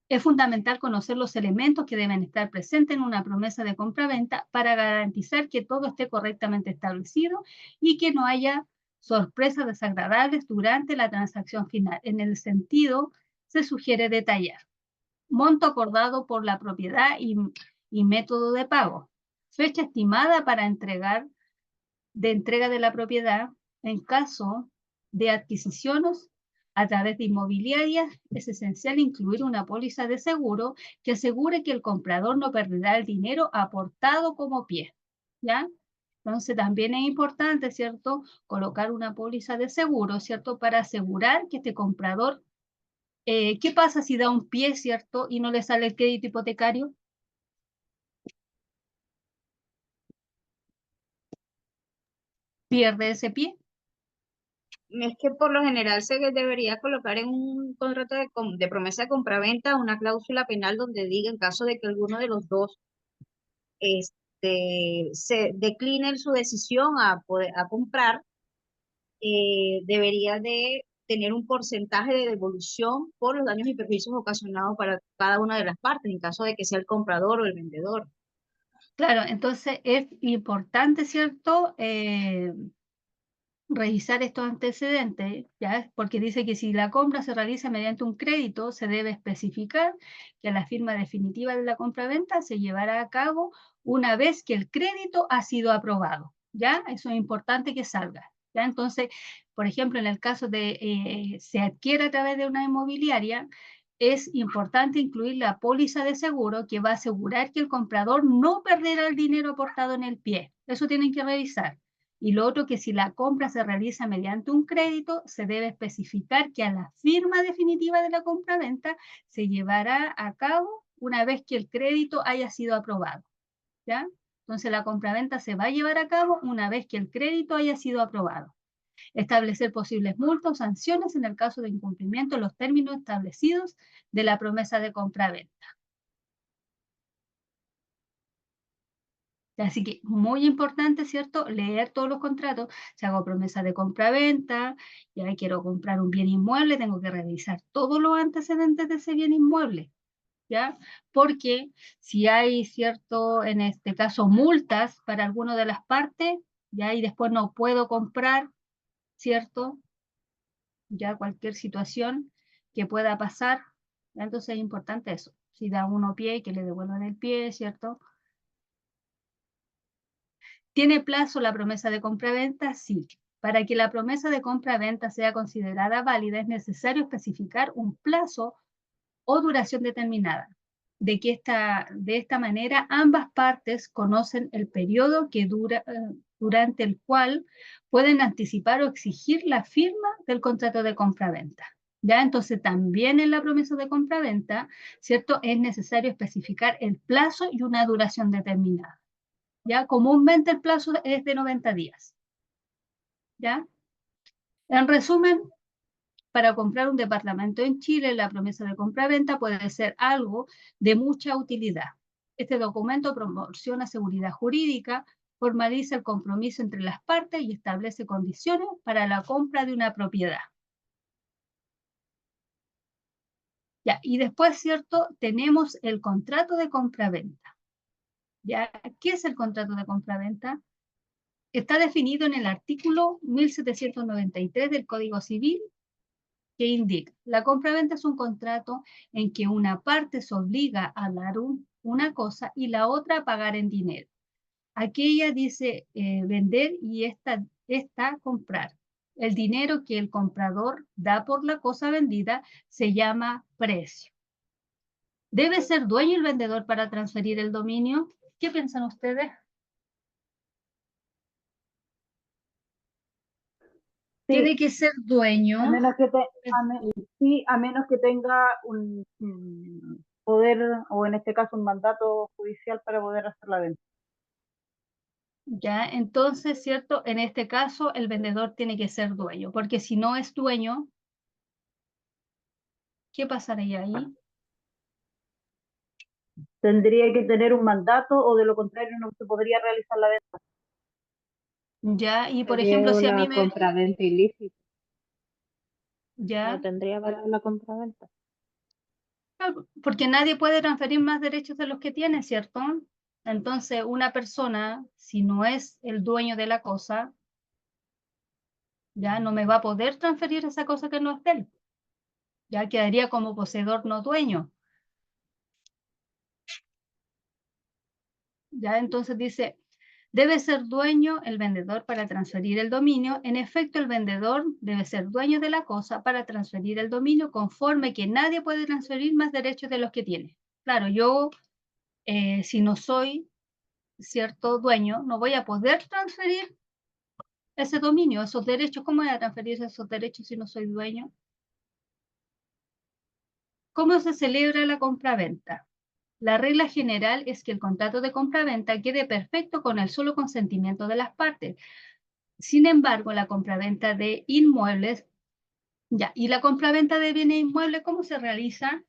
Es fundamental conocer los elementos que deben estar presentes en una promesa de compra-venta para garantizar que todo esté correctamente establecido y que no haya sorpresas desagradables durante la transacción final. En el sentido, se sugiere detallar monto acordado por la propiedad y método de pago, fecha estimada para entrega de la propiedad en caso de adquisiciones a través de inmobiliarias. Es esencial incluir una póliza de seguro que asegure que el comprador no perderá el dinero aportado como pie, ¿ya? Entonces también es importante, ¿cierto?, colocar una póliza de seguro, ¿cierto?, para asegurar que este comprador, ¿qué pasa si da un pie, ¿cierto?, y no le sale el crédito hipotecario? Pierde ese pie. Es que por lo general se debería colocar en un contrato de promesa de compraventa una cláusula penal donde diga en caso de que alguno de los dos se decline su decisión a comprar, debería de tener un porcentaje de devolución por los daños y perjuicios ocasionados para cada una de las partes, en caso de que sea el comprador o el vendedor. Claro, entonces es importante, ¿cierto?, revisar estos antecedentes, ¿ya? Porque dice que si la compra se realiza mediante un crédito, se debe especificar que la firma definitiva de la compraventa se llevará a cabo una vez que el crédito ha sido aprobado, ¿ya? Eso es importante que salga, ¿ya? Entonces, por ejemplo, en el caso de se adquiere a través de una inmobiliaria, es importante incluir la póliza de seguro que va a asegurar que el comprador no perderá el dinero aportado en el pie. Eso tienen que revisar. Y lo otro, que si la compra se realiza mediante un crédito, se debe especificar que a la firma definitiva de la compraventa se llevará a cabo una vez que el crédito haya sido aprobado, ¿ya? Entonces la compraventa se va a llevar a cabo una vez que el crédito haya sido aprobado. Establecer posibles multas o sanciones en el caso de incumplimiento de los términos establecidos de la promesa de compraventa. Así que muy importante, ¿cierto? Leer todos los contratos. Si hago promesa de compra-venta, ya quiero comprar un bien inmueble, tengo que revisar todos los antecedentes de ese bien inmueble, ¿ya? Porque si hay, ¿cierto? En este caso, multas para alguna de las partes, ya, y después no puedo comprar, ¿cierto? Ya cualquier situación que pueda pasar, ¿ya? Entonces es importante eso. Si da uno pie, que le devuelvan el pie, ¿cierto? ¿Tiene plazo la promesa de compra-venta? Sí. Para que la promesa de compra-venta sea considerada válida, es necesario especificar un plazo o duración determinada. De esta manera, ambas partes conocen el periodo que durante el cual pueden anticipar o exigir la firma del contrato de compra-venta. ¿Ya? Entonces, también en la promesa de compra-venta, ¿cierto? Es necesario especificar el plazo y una duración determinada. ¿Ya? Comúnmente el plazo es de 90 días. ¿Ya? En resumen, para comprar un departamento en Chile, la promesa de compra-venta puede ser algo de mucha utilidad. Este documento proporciona seguridad jurídica, formaliza el compromiso entre las partes y establece condiciones para la compra de una propiedad. Ya, y después, ¿cierto? Tenemos el contrato de compra-venta. ¿Ya? ¿Qué es el contrato de compra-venta? Está definido en el artículo 1793 del Código Civil, que indica: la compraventa es un contrato en que una parte se obliga a dar una cosa y la otra a pagar en dinero. Aquella dice vender y esta comprar. El dinero que el comprador da por la cosa vendida se llama precio. ¿Debe ser dueño el vendedor para transferir el dominio? ¿Qué piensan ustedes? Tiene que ser dueño. A menos que sí, a menos que tenga un poder, o en este caso un mandato judicial para poder hacer la venta. Ya, entonces, ¿cierto? En este caso, el vendedor tiene que ser dueño, porque si no es dueño, ¿qué pasaría ahí? Tendría que tener un mandato, o de lo contrario no se podría realizar la venta. Ya, y por Sería ejemplo, si a mí una compraventa ilícita. Ya, No tendría valor la compraventa. porque nadie puede transferir más derechos de los que tiene, ¿cierto? Entonces, una persona, si no es el dueño de la cosa, ya no me va a poder transferir esa cosa que no es de él. Ya quedaría como poseedor no dueño. Ya, entonces dice: debe ser dueño el vendedor para transferir el dominio. En efecto, el vendedor debe ser dueño de la cosa para transferir el dominio, conforme que nadie puede transferir más derechos de los que tiene. Claro, yo, si no soy cierto dueño, no voy a poder transferir ese dominio, esos derechos. ¿Cómo voy a transferir esos derechos si no soy dueño? ¿Cómo se celebra la compraventa? La regla general es que el contrato de compraventa quede perfecto con el solo consentimiento de las partes. Sin embargo, la compraventa de inmuebles, ya, ¿y la compraventa de bienes inmuebles cómo se realiza?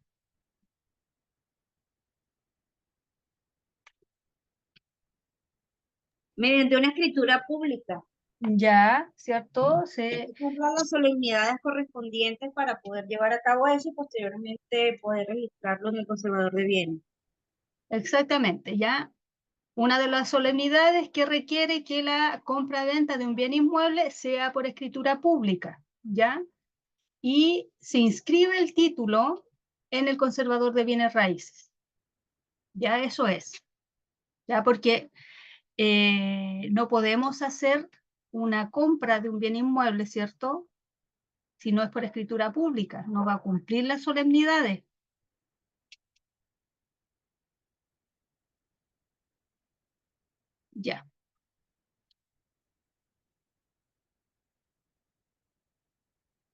Mediante una escritura pública. Ya, ¿cierto? Se cumplan las solemnidades correspondientes para poder llevar a cabo eso y posteriormente poder registrarlo en el conservador de bienes. Exactamente, ya. Una de las solemnidades que requiere que la compra-venta de un bien inmueble sea por escritura pública, ¿ya? Y se inscribe el título en el conservador de bienes raíces. Ya eso es. Ya porque no podemos hacer una compra de un bien inmueble, ¿cierto? Si no es por escritura pública, no va a cumplir las solemnidades. Ya.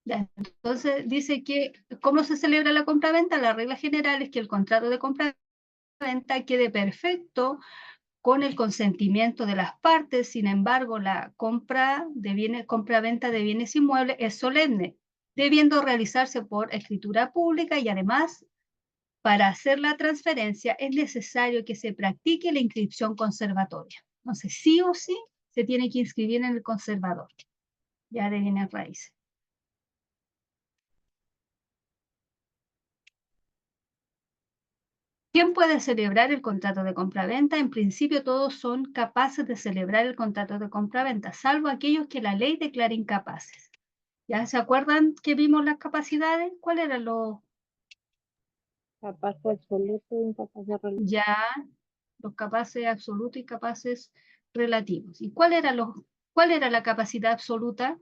Ya, entonces dice que, ¿cómo se celebra la compraventa? La regla general es que el contrato de compraventa quede perfecto con el consentimiento de las partes. Sin embargo, la compraventa de bienes inmuebles es solemne, debiendo realizarse por escritura pública y además, para hacer la transferencia es necesario que se practique la inscripción conservatoria. Entonces, sí o sí se tiene que inscribir en el conservador, ya de bienes raíces. ¿Quién puede celebrar el contrato de compraventa? En principio todos son capaces de celebrar el contrato de compraventa, salvo aquellos que la ley declara incapaces. ¿Ya se acuerdan que vimos las capacidades? ¿Cuáles eran los? Capaz absoluto, incapaz de relativo. Ya, los capaces absolutos y capaces relativos. ¿Y cuál era la capacidad absoluta?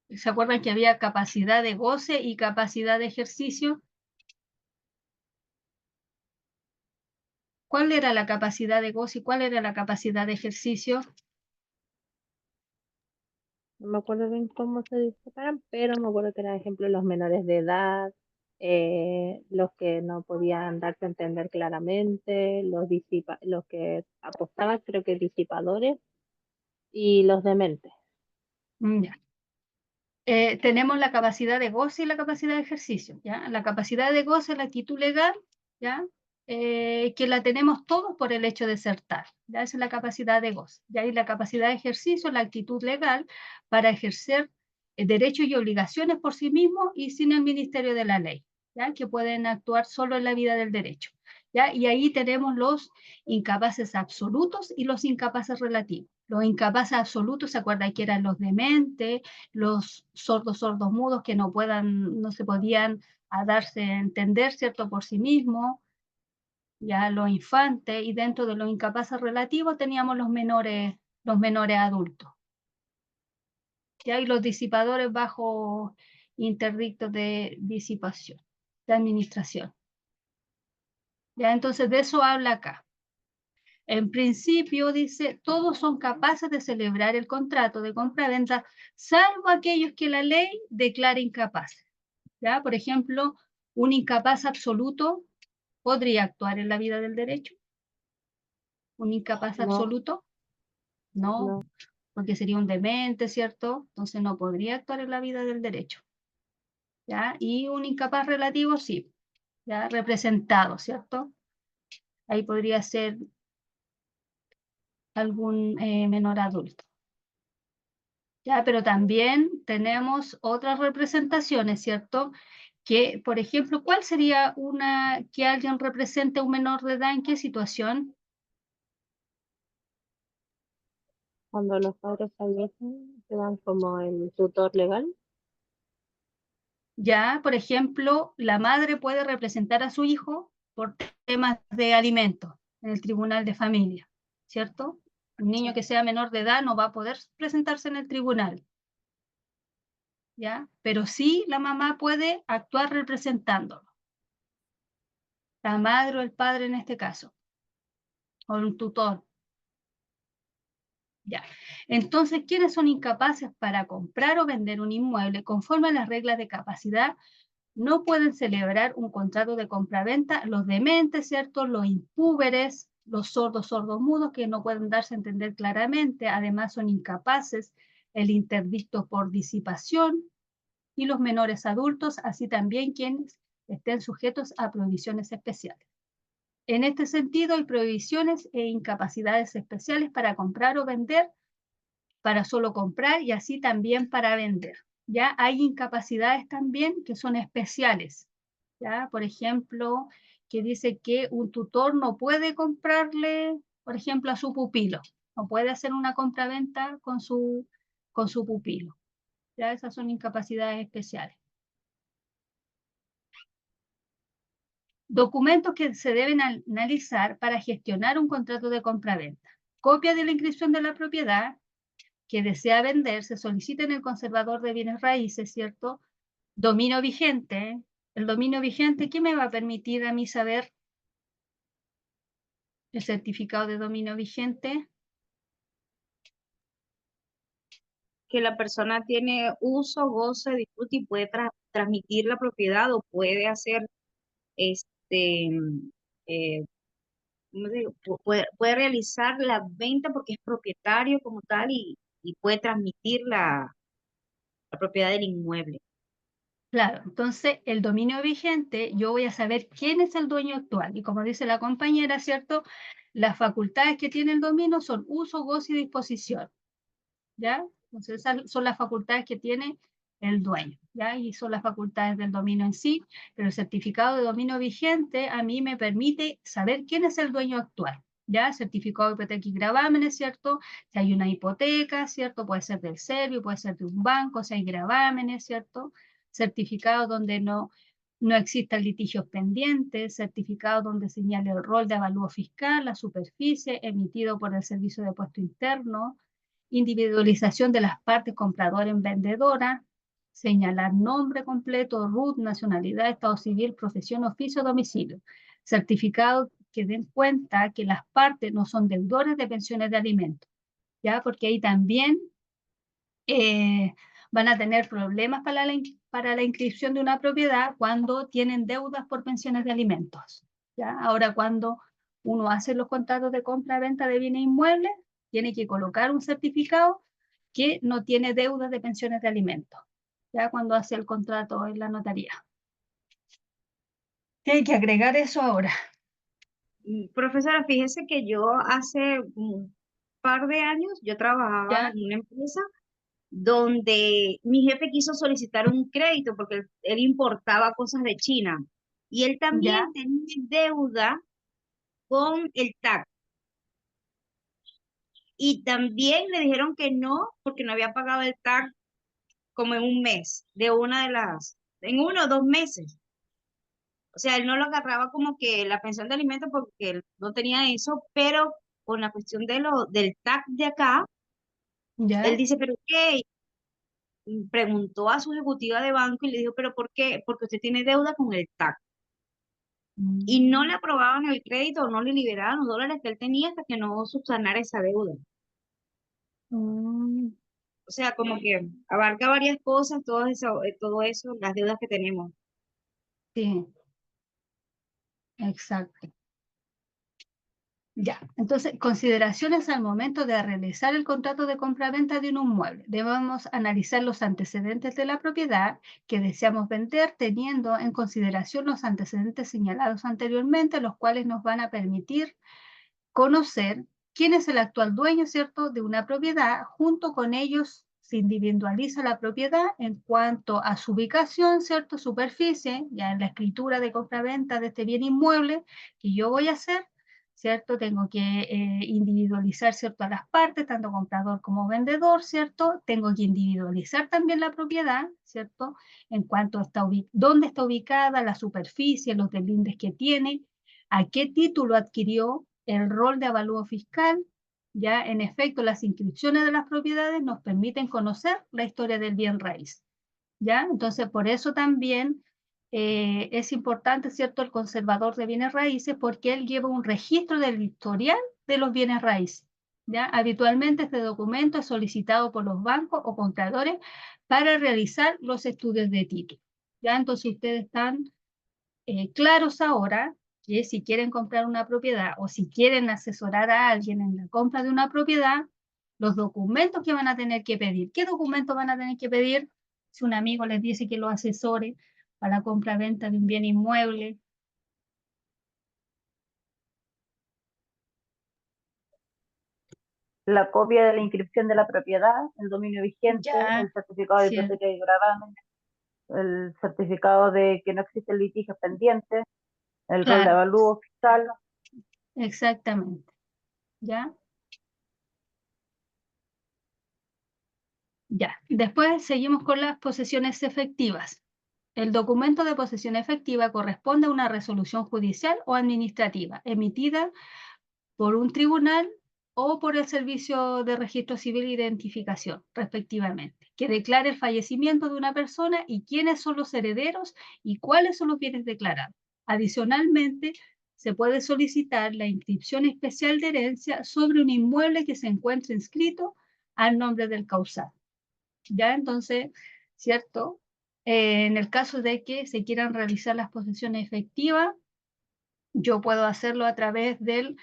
¿Se acuerdan que había capacidad de goce y capacidad de ejercicio? ¿Cuál era la capacidad de goce y cuál era la capacidad de ejercicio? No me acuerdo bien cómo se disfrutaban, pero me acuerdo que eran, ejemplo, los menores de edad, los que no podían darse a entender claramente, los que apostaban, creo que disipadores, y los dementes. Ya. Tenemos la capacidad de goce y la capacidad de ejercicio, ¿ya? La capacidad de goce es la actitud legal, ¿ya? Que la tenemos todos por el hecho de ser tal, ¿ya? Esa es la capacidad de goce, ¿ya? Y la capacidad de ejercicio es la actitud legal para ejercer derechos y obligaciones por sí mismo y sin el ministerio de la ley, ¿ya? Que pueden actuar solo en la vida del derecho, ¿ya? Y ahí tenemos los incapaces absolutos y los incapaces relativos. Los incapaces absolutos, ¿se acuerdan que eran los dementes, los sordos mudos que no se podían darse a entender, ¿cierto?, por sí mismos, ya los infantes, y dentro de los incapaces relativos teníamos los menores adultos. Ya, y los disipadores bajo interdictos de disipación, de administración. Ya, entonces de eso habla acá. En principio, dice, todos son capaces de celebrar el contrato de compraventa, salvo aquellos que la ley declara incapaces. ¿Ya? Por ejemplo, un incapaz absoluto podría actuar en la vida del derecho. Un incapaz No, absoluto, no, no. porque sería un demente, ¿cierto? Entonces no podría actuar en la vida del derecho. ¿Ya? Y un incapaz relativo, sí, ¿ya? Representado, ¿cierto? Ahí podría ser algún menor adulto. ¿Ya? Pero también tenemos otras representaciones, ¿cierto? Que, por ejemplo, ¿cuál sería que alguien represente a un menor de edad en qué situación? Cuando los padres fallecen, quedan como el tutor legal. Ya, por ejemplo, la madre puede representar a su hijo por temas de alimentos en el tribunal de familia, ¿cierto? Un niño que sea menor de edad no va a poder presentarse en el tribunal, ¿ya? Pero sí la mamá puede actuar representándolo. La madre o el padre en este caso, o un tutor. Ya. Entonces, ¿quiénes son incapaces para comprar o vender un inmueble conforme a las reglas de capacidad? No pueden celebrar un contrato de compraventa los dementes, ¿cierto? Los impúberes, los sordos mudos que no pueden darse a entender claramente, además son incapaces, el interdicto por disipación y los menores adultos, así también quienes estén sujetos a prohibiciones especiales. En este sentido, hay prohibiciones e incapacidades especiales para comprar o vender, para solo comprar y así también para vender. Ya hay incapacidades también que son especiales, ¿ya? Por ejemplo, que dice que un tutor no puede comprarle, por ejemplo, a su pupilo, no puede hacer una compraventa con su pupilo, ¿ya? Esas son incapacidades especiales. Documentos que se deben analizar para gestionar un contrato de compraventa. Copia de la inscripción de la propiedad que desea vender, se solicita en el conservador de bienes raíces, ¿cierto? Dominio vigente. El dominio vigente, ¿qué me va a permitir a mí saber el certificado de dominio vigente? Que la persona tiene uso, goce, disfrute y puede transmitir la propiedad o puede hacer, eh, ¿cómo te digo? Puede realizar la venta porque es propietario como tal y puede transmitir la propiedad del inmueble. Claro, entonces el dominio vigente, yo voy a saber quién es el dueño actual. Y como dice la compañera, ¿cierto? Las facultades que tiene el dominio son uso, goce y disposición, ¿ya? Entonces esas son las facultades que tiene el dueño, ¿ya? Y son las facultades del dominio en sí, pero el certificado de dominio vigente a mí me permite saber quién es el dueño actual, ¿ya? Certificado de hipoteca y gravámenes, ¿cierto? Si hay una hipoteca, ¿cierto? Puede ser del Servio, puede ser de un banco, si hay gravámenes, ¿cierto? Certificado donde no existan litigios pendientes, certificado donde señale el rol de avalúo fiscal, la superficie, emitido por el Servicio de Puesto Interno, individualización de las partes compradora en vendedora, señalar nombre completo, RUT, nacionalidad, estado civil, profesión, oficio, domicilio. Certificado que den cuenta que las partes no son deudores de pensiones de alimentos, ¿ya? Porque ahí también van a tener problemas para la inscripción de una propiedad cuando tienen deudas por pensiones de alimentos, ¿ya? Ahora, cuando uno hace los contratos de compra-venta de bienes inmuebles, tiene que colocar un certificado que no tiene deudas de pensiones de alimentos, ya cuando hace el contrato en la notaría. Hay que agregar eso ahora. Profesora, fíjese que yo hace un par de años, yo trabajaba ¿Ya? en una empresa donde mi jefe quiso solicitar un crédito porque él importaba cosas de China y él ¿Ya? también tenía deuda con el TAC. Y también le dijeron que no, porque no había pagado el TAC como en un mes, en 1 o 2 meses. O sea, él no lo agarraba como que la pensión de alimentos porque él no tenía eso, pero con la cuestión del TAC de acá, él ¿Ya? dice, pero ¿qué? Preguntó a su ejecutiva de banco y le dijo, pero ¿por qué? Porque usted tiene deuda con el TAC. Y no le aprobaban el crédito o no le liberaban los dólares que él tenía hasta que no subsanara esa deuda. Mm, O sea, como que abarca varias cosas, todo eso, las deudas que tenemos. sí, exacto. Ya, entonces, consideraciones al momento de realizar el contrato de compra-venta de un inmueble. Debemos analizar los antecedentes de la propiedad que deseamos vender, teniendo en consideración los antecedentes señalados anteriormente, los cuales nos van a permitir conocer quién es el actual dueño, ¿cierto?, de una propiedad. Junto con ellos se individualiza la propiedad en cuanto a su ubicación, ¿cierto?, superficie, ya en la escritura de compra-venta de este bien inmueble que yo voy a hacer, ¿cierto? Tengo que individualizar, ¿cierto?, a las partes, tanto comprador como vendedor, ¿cierto? Tengo que individualizar también la propiedad, ¿cierto? En cuanto a dónde está ubicada, la superficie, los deslindes que tiene, a qué título adquirió, el rol de avalúo fiscal. Ya, en efecto, las inscripciones de las propiedades nos permiten conocer la historia del bien raíz. ¿Ya? Entonces, por eso también es importante, ¿cierto?, el conservador de bienes raíces, porque él lleva un registro del historial de los bienes raíces. ¿Ya? Habitualmente este documento es solicitado por los bancos o compradores para realizar los estudios de título. ¿Ya? Entonces, ustedes están claros ahora que si quieren comprar una propiedad o si quieren asesorar a alguien en la compra de una propiedad, los documentos que van a tener que pedir. ¿Qué documentos van a tener que pedir? Si un amigo les dice que lo asesore para la compra-venta de un bien inmueble. la copia de la inscripción de la propiedad, el dominio vigente, Ya, el certificado de cierto. hipoteca y gravamen, el certificado de que no existen litigios pendientes, el rol de Claro, avalúo fiscal. exactamente. ¿Ya? Ya. Después seguimos con las posesiones efectivas. El documento de posesión efectiva corresponde a una resolución judicial o administrativa emitida por un tribunal o por el Servicio de Registro Civil e Identificación, respectivamente, que declare el fallecimiento de una persona y quiénes son los herederos y cuáles son los bienes declarados. Adicionalmente, se puede solicitar la inscripción especial de herencia sobre un inmueble que se encuentre inscrito al nombre del causante. Ya, entonces, ¿cierto? En el caso de que se quieran realizar las posesiones efectivas, yo puedo hacerlo a través del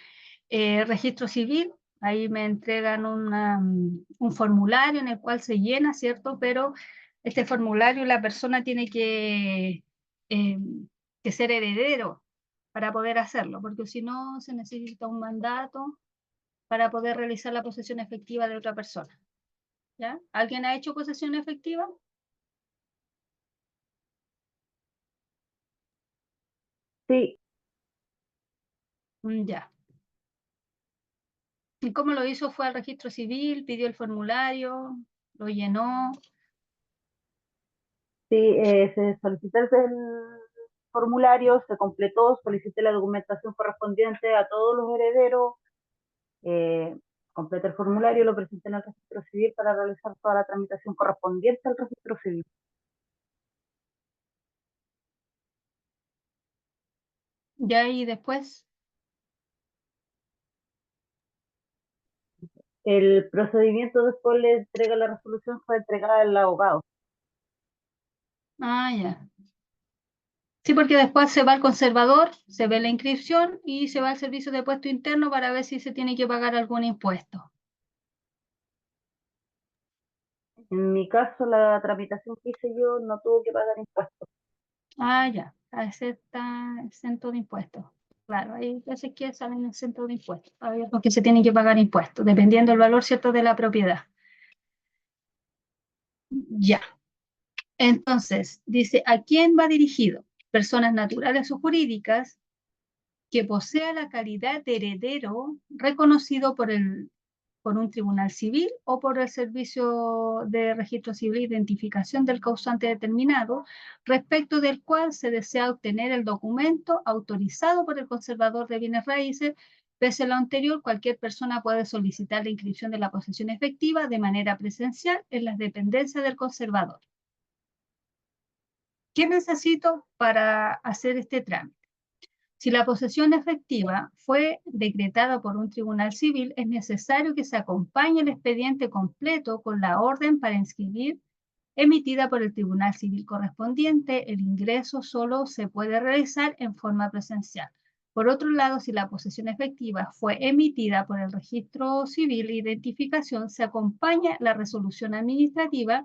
registro civil. Ahí me entregan un formulario en el cual se llena, ¿cierto? Pero este formulario la persona tiene eh, que ser heredero para poder hacerlo, porque si no se necesita un mandato para poder realizar la posesión efectiva de otra persona. ¿Ya? ¿Alguien ha hecho posesión efectiva? Sí, Ya. ¿Y cómo lo hizo? ¿Fue al registro civil, pidió el formulario, lo llenó? sí, se solicitó el formulario, se completó, solicité la documentación correspondiente a todos los herederos, completé el formulario, lo presenté en el registro civil para realizar toda la tramitación correspondiente al registro civil. Ya, y después, El procedimiento después le entrega la resolución, fue entregada al abogado. ya. Sí, porque después se va al conservador, se ve la inscripción y se va al servicio de puesto interno para ver si se tiene que pagar algún impuesto. En mi caso, la tramitación que hice yo no tuvo que pagar impuestos. Ya, ese está exento de impuestos. Claro, hay veces que salen exentos de impuestos, hay otros que se tienen que pagar impuestos, dependiendo del valor, ¿cierto?, de la propiedad. Ya. Entonces, dice, ¿a quién va dirigido? Personas naturales o jurídicas que posea la calidad de heredero reconocido por un tribunal civil o por el Servicio de Registro Civil e Identificación del causante determinado, respecto del cual se desea obtener el documento autorizado por el conservador de bienes raíces. Pese a lo anterior, cualquier persona puede solicitar la inscripción de la posesión efectiva de manera presencial en las dependencias del conservador. ¿Qué necesito para hacer este trámite? Si la posesión efectiva fue decretada por un tribunal civil, es necesario que se acompañe el expediente completo con la orden para inscribir emitida por el tribunal civil correspondiente. El ingreso solo se puede realizar en forma presencial. Por otro lado, si la posesión efectiva fue emitida por el registro civil de identificación, se acompaña la resolución administrativa.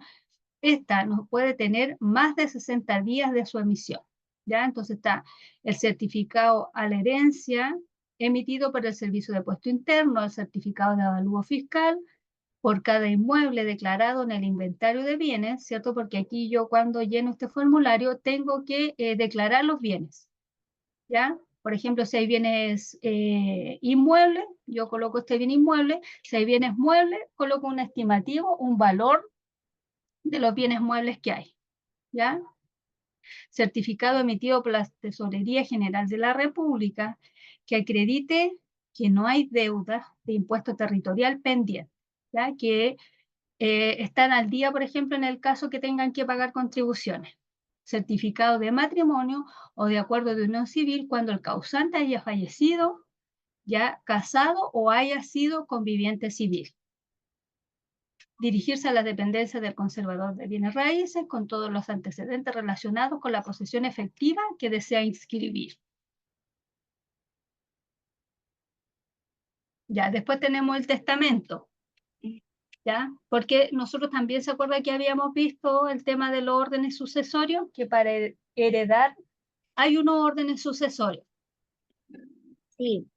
Esta no puede tener más de 60 días de su emisión. ¿Ya? Entonces está el certificado a la herencia emitido por el Servicio de Puesto Interno, el certificado de avalúo fiscal por cada inmueble declarado en el inventario de bienes, ¿cierto? Porque aquí yo cuando lleno este formulario tengo que declarar los bienes, ¿ya? Por ejemplo, si hay bienes inmuebles, yo coloco este bien inmueble. Si hay bienes muebles, coloco un estimativo, un valor de los bienes muebles que hay, ¿ya? Certificado emitido por la Tesorería General de la República que acredite que no hay deudas de impuesto territorial pendiente, ¿ya? Que están al día, por ejemplo, en el caso que tengan que pagar contribuciones. Certificado de matrimonio o de acuerdo de unión civil cuando el causante haya fallecido, ya casado o haya sido conviviente civil. Dirigirse a las dependencias del conservador de bienes raíces con todos los antecedentes relacionados con la posesión efectiva que desea inscribir. Ya, después tenemos el testamento. ¿Ya? Porque nosotros también se acuerda que habíamos visto el tema de los órdenes sucesorios, que para heredar hay unos órdenes sucesorios. Sí.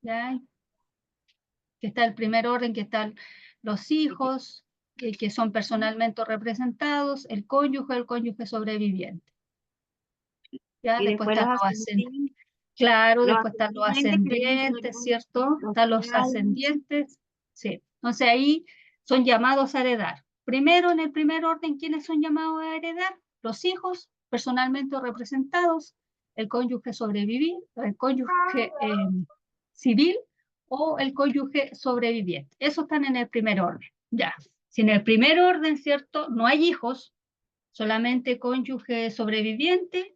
¿Ya? que está el primer orden, que están los hijos, que son personalmente representados, el cónyuge sobreviviente. ¿Ya? Y Después después están los los ascendentes. ascendientes, Claro, los después están los ascendientes que vienen ascendientes, siendo ¿cierto? los Están los finales. ascendientes, sí. Entonces ahí son llamados a heredar. Primero, en el primer orden, ¿quiénes son llamados a heredar? Los hijos, personalmente representados, el cónyuge el cónyuge civil o el cónyuge sobreviviente. Esos están en el primer orden. Ya. Si en el primer orden, ¿cierto? No hay hijos, solamente cónyuge sobreviviente,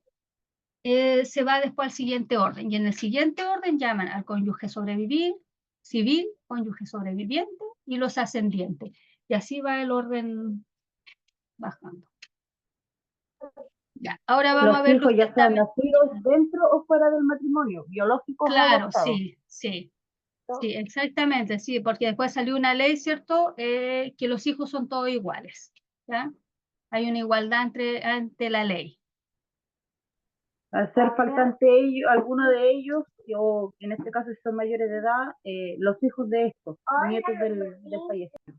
se va después al siguiente orden. Y en el siguiente orden llaman al cónyuge civil, cónyuge sobreviviente y los ascendientes. Y así va el orden bajando. Ya, ahora vamos Los a ver hijos los ya sean testamentos. nacidos dentro o fuera del matrimonio, biológicos o Claro, adoptados. sí, exactamente, sí, porque después salió una ley, ¿cierto? Que los hijos son todos iguales, ¿ya? Hay una igualdad ante la ley. Al ser faltante ellos, alguno de ellos, o en este caso si son mayores de edad, los hijos de estos, nietos del fallecido.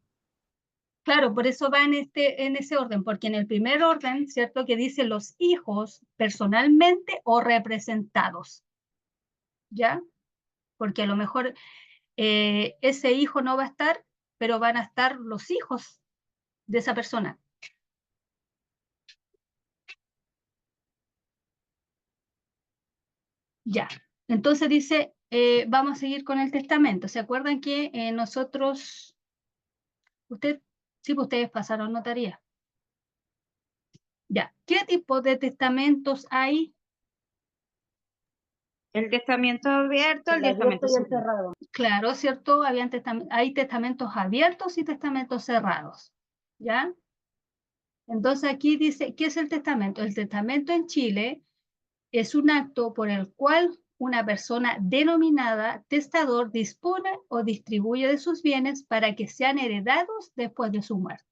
Claro, por eso va en ese orden, porque en el primer orden, ¿cierto? Que dice los hijos personalmente o representados, ¿ya? Porque a lo mejor ese hijo no va a estar, pero van a estar los hijos de esa persona. Ya, entonces dice, vamos a seguir con el testamento. ¿Se acuerdan que nosotros, sí, pues ustedes pasaron notaría? Ya, ¿qué tipo de testamentos hay? El testamento abierto, el El abierto testamento y el cerrado. cerrado. Claro, ¿cierto? Hay testamentos abiertos y testamentos cerrados, ¿ya? Entonces aquí dice, ¿qué es el testamento? El testamento en Chile es un acto por el cual una persona denominada testador dispone o distribuye de sus bienes para que sean heredados después de su muerte.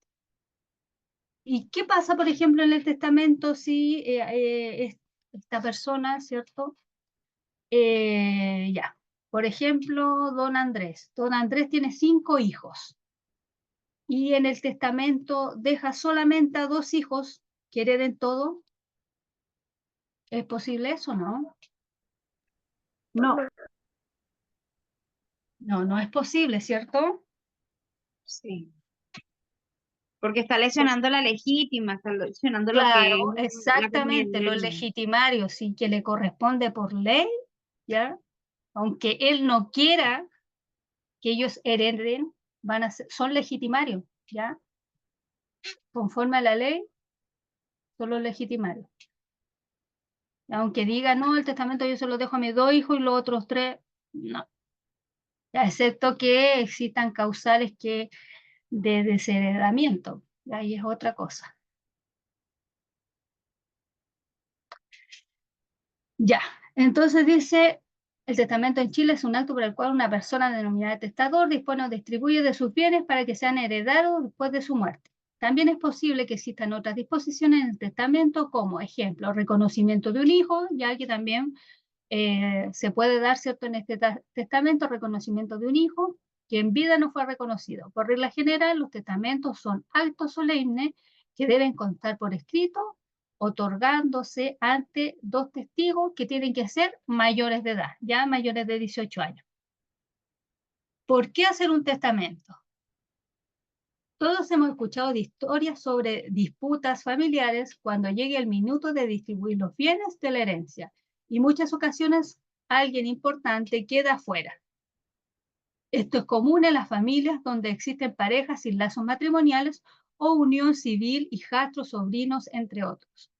¿Y qué pasa, por ejemplo, en el testamento si esta persona, ¿cierto? Ya, por ejemplo, don Andrés. Don Andrés tiene 5 hijos y en el testamento deja solamente a 2 hijos que hereden todo. ¿Es posible eso, no? No, No, no es posible, ¿cierto? Sí. Porque está lesionando la legítima, está lesionando lo Claro, que es la exactamente, comunidad. los legitimarios, sí, que le corresponde por ley, ¿ya? Aunque él no quiera que ellos hereden, son legitimarios, ¿ya? Conforme a la ley, son los legitimarios. Aunque diga, no, el testamento yo se lo dejo a mis 2 hijos y los otros 3, no. Excepto que existan causales de desheredamiento, ahí es otra cosa. Ya, entonces dice, el testamento en Chile es un acto por el cual una persona denominada testador dispone o distribuye de sus bienes para que sean heredados después de su muerte. También es posible que existan otras disposiciones en el testamento, como ejemplo, reconocimiento de un hijo, ya que también se puede dar, ¿cierto?, en este testamento reconocimiento de un hijo que en vida no fue reconocido. Por regla general, los testamentos son actos solemnes que deben constar por escrito, otorgándose ante 2 testigos que tienen que ser mayores de edad, ya mayores de 18 años. ¿Por qué hacer un testamento? Todos hemos escuchado de historias sobre disputas familiares cuando llegue el minuto de distribuir los bienes de la herencia, y muchas ocasiones alguien importante queda fuera. Esto es común en las familias donde existen parejas sin lazos matrimoniales o unión civil, hijastros, sobrinos, entre otros.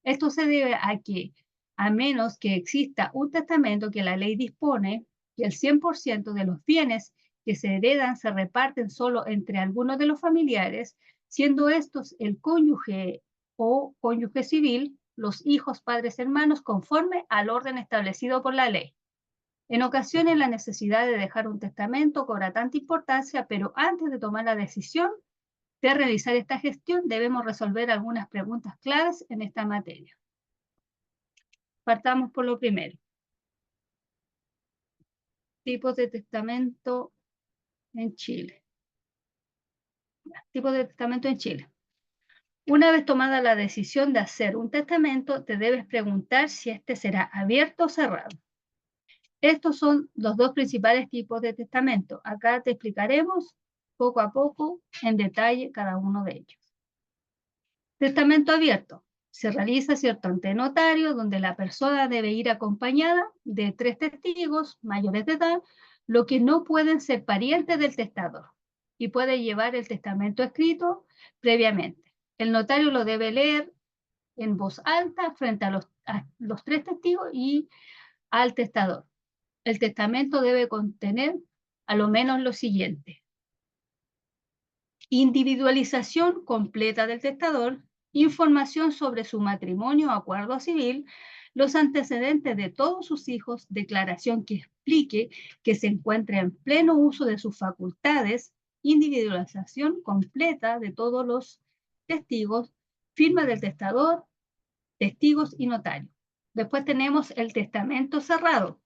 Esto se debe a que, a menos que exista un testamento que la ley dispone que el 100% de los bienes que se heredan se reparten solo entre algunos de los familiares, siendo estos el cónyuge o cónyuge civil, los hijos, padres, hermanos, conforme al orden establecido por la ley. En ocasiones la necesidad de dejar un testamento cobra tanta importancia, pero antes de tomar la decisión de realizar esta gestión debemos resolver algunas preguntas claves en esta materia. Partamos por lo primero. Tipos de testamento en Chile. Tipo de testamento en Chile. Una vez tomada la decisión de hacer un testamento, te debes preguntar si este será abierto o cerrado. Estos son los dos principales tipos de testamento. Acá te explicaremos poco a poco, en detalle, cada uno de ellos. Testamento abierto. Se realiza, ¿cierto?, ante notario, donde la persona debe ir acompañada de 3 testigos mayores de edad, lo que no pueden ser parientes del testador, y puede llevar el testamento escrito previamente. El notario lo debe leer en voz alta frente a los 3 testigos y al testador. El testamento debe contener a lo menos lo siguiente: individualización completa del testador, información sobre su matrimonio o acuerdo civil, los antecedentes de todos sus hijos, declaración que explique que se encuentra en pleno uso de sus facultades, individualización completa de todos los testigos, firma del testador, testigos y notario. Después tenemos el testamento cerrado.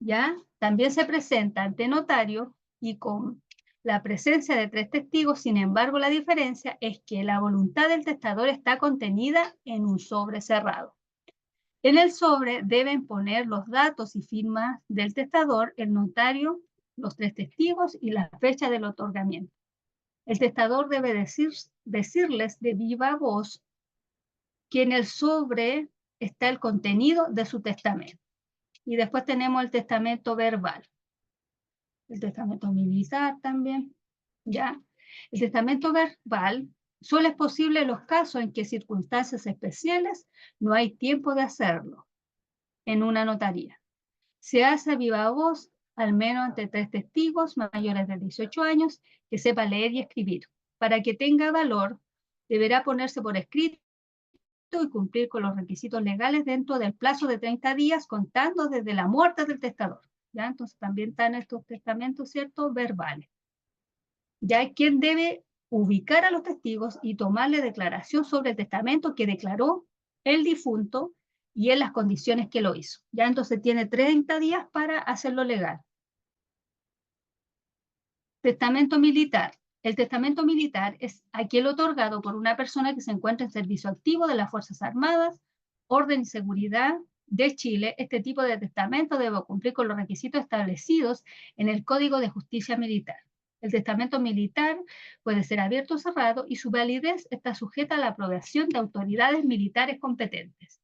¿Ya? También se presenta ante notario y con la presencia de 3 testigos. Sin embargo, la diferencia es que la voluntad del testador está contenida en un sobre cerrado. En el sobre deben poner los datos y firmas del testador, el notario, los 3 testigos y la fecha del otorgamiento. El testador debe decirles de viva voz que en el sobre está el contenido de su testamento. Y después tenemos el testamento verbal. El testamento militar también, ¿ya? El testamento verbal solo es posible en los casos en que circunstancias especiales no hay tiempo de hacerlo en una notaría. Se hace a viva voz, al menos ante 3 testigos mayores de 18 años que sepa leer y escribir. Para que tenga valor, deberá ponerse por escrito y cumplir con los requisitos legales dentro del plazo de 30 días, contando desde la muerte del testador. ¿Ya? Entonces también están estos testamentos, ¿cierto?, verbales. Ya hay quien debe ubicar a los testigos y tomarle declaración sobre el testamento que declaró el difunto y en las condiciones que lo hizo. Ya entonces tiene 30 días para hacerlo legal. Testamento militar. El testamento militar es aquel otorgado por una persona que se encuentra en servicio activo de las Fuerzas Armadas, Orden y Seguridad de Chile. Este tipo de testamento debe cumplir con los requisitos establecidos en el Código de Justicia Militar. El testamento militar puede ser abierto o cerrado y su validez está sujeta a la aprobación de autoridades militares competentes.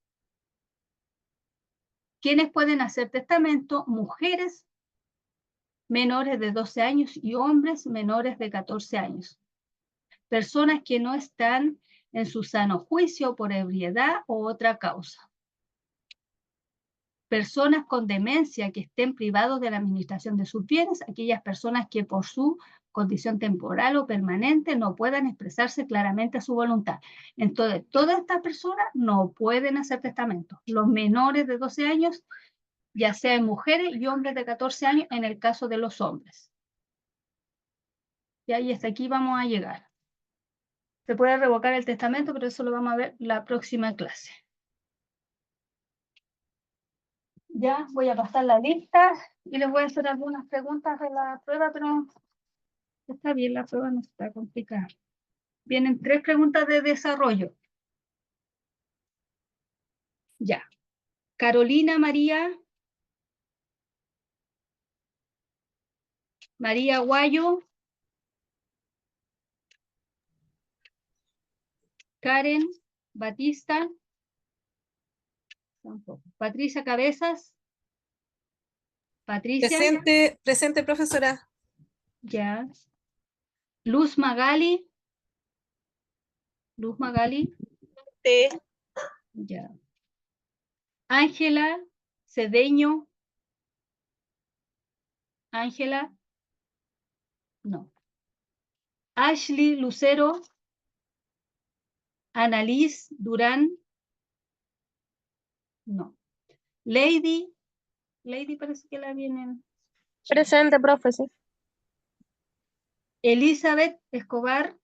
¿Quiénes pueden hacer testamento? Mujeres menores de 12 años y hombres menores de 14 años. Personas que no están en su sano juicio por ebriedad o otra causa. Personas con demencia que estén privados de la administración de sus bienes, aquellas personas que por su condición temporal o permanente no puedan expresarse claramente su voluntad. Entonces, todas estas personas no pueden hacer testamento. Los menores de 12 años, ya sean mujeres y hombres de 14 años, en el caso de los hombres. Y hasta aquí vamos a llegar. Se puede revocar el testamento, pero eso lo vamos a ver la próxima clase. Ya voy a pasar la lista y les voy a hacer algunas preguntas de la prueba, pero está bien, la prueba no está complicada. Vienen 3 preguntas de desarrollo. Ya. Carolina María Guayo. Karen Batista. Tampoco. Patricia Cabezas. Patricia. Presente, profesora. Ya. Luz Magali. Sí. Ya. Ángela Cedeño. Ángela. No. Ashley Lucero. Annalise Durán. No. Lady parece que la vienen. Presente, profe, sí. Elizabeth Escobar.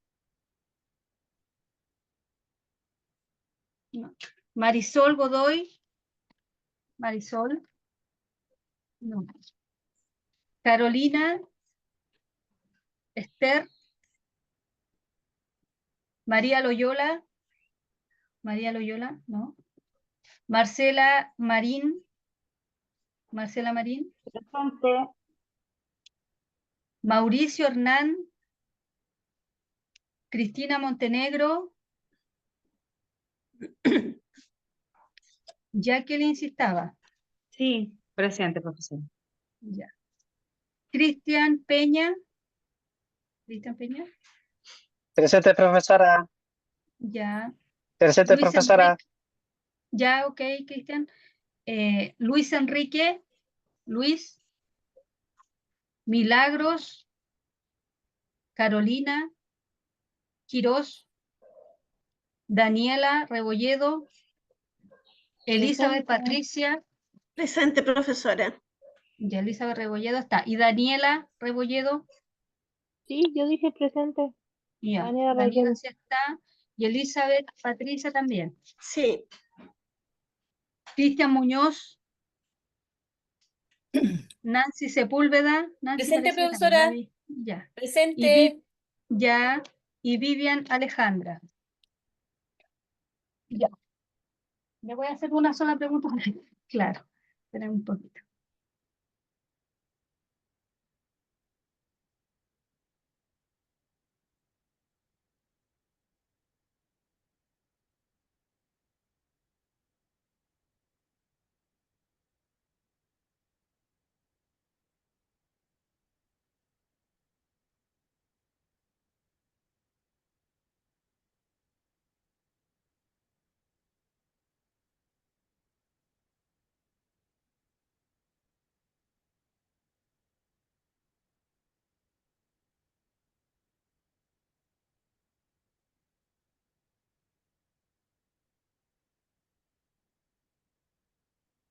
No. Marisol Godoy. No. Carolina Esther, María Loyola, ¿no? Marcela Marín, Presente. Mauricio Hernán, Cristina Montenegro, Jacqueline Sistaba. Sí, presente, profesor. Ya. Cristian Peña. Presente, profesora. Ya. Presente, Luis profesora. Enrique. Ya, ok, Cristian. Luis Enrique. Luis. Milagros. Carolina. Quirós. Daniela Rebolledo. Elizabeth Presente. Patricia. Presente, profesora. Ya, Elizabeth Rebolledo está. ¿Y Daniela Rebolledo? Sí, yo dije presente. Ya, Daniela Daniela Rebolledo. sí está. Y Elizabeth Patricia también. Sí, Cristian Muñoz. Nancy Sepúlveda. Nancy Presente, parece que también la profesora. vi. Ya. Y Presente. ya. Y Vivian Alejandra. Ya. Le voy a hacer una sola pregunta. Claro. Espera un poquito.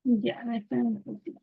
Ya, espera un poquito.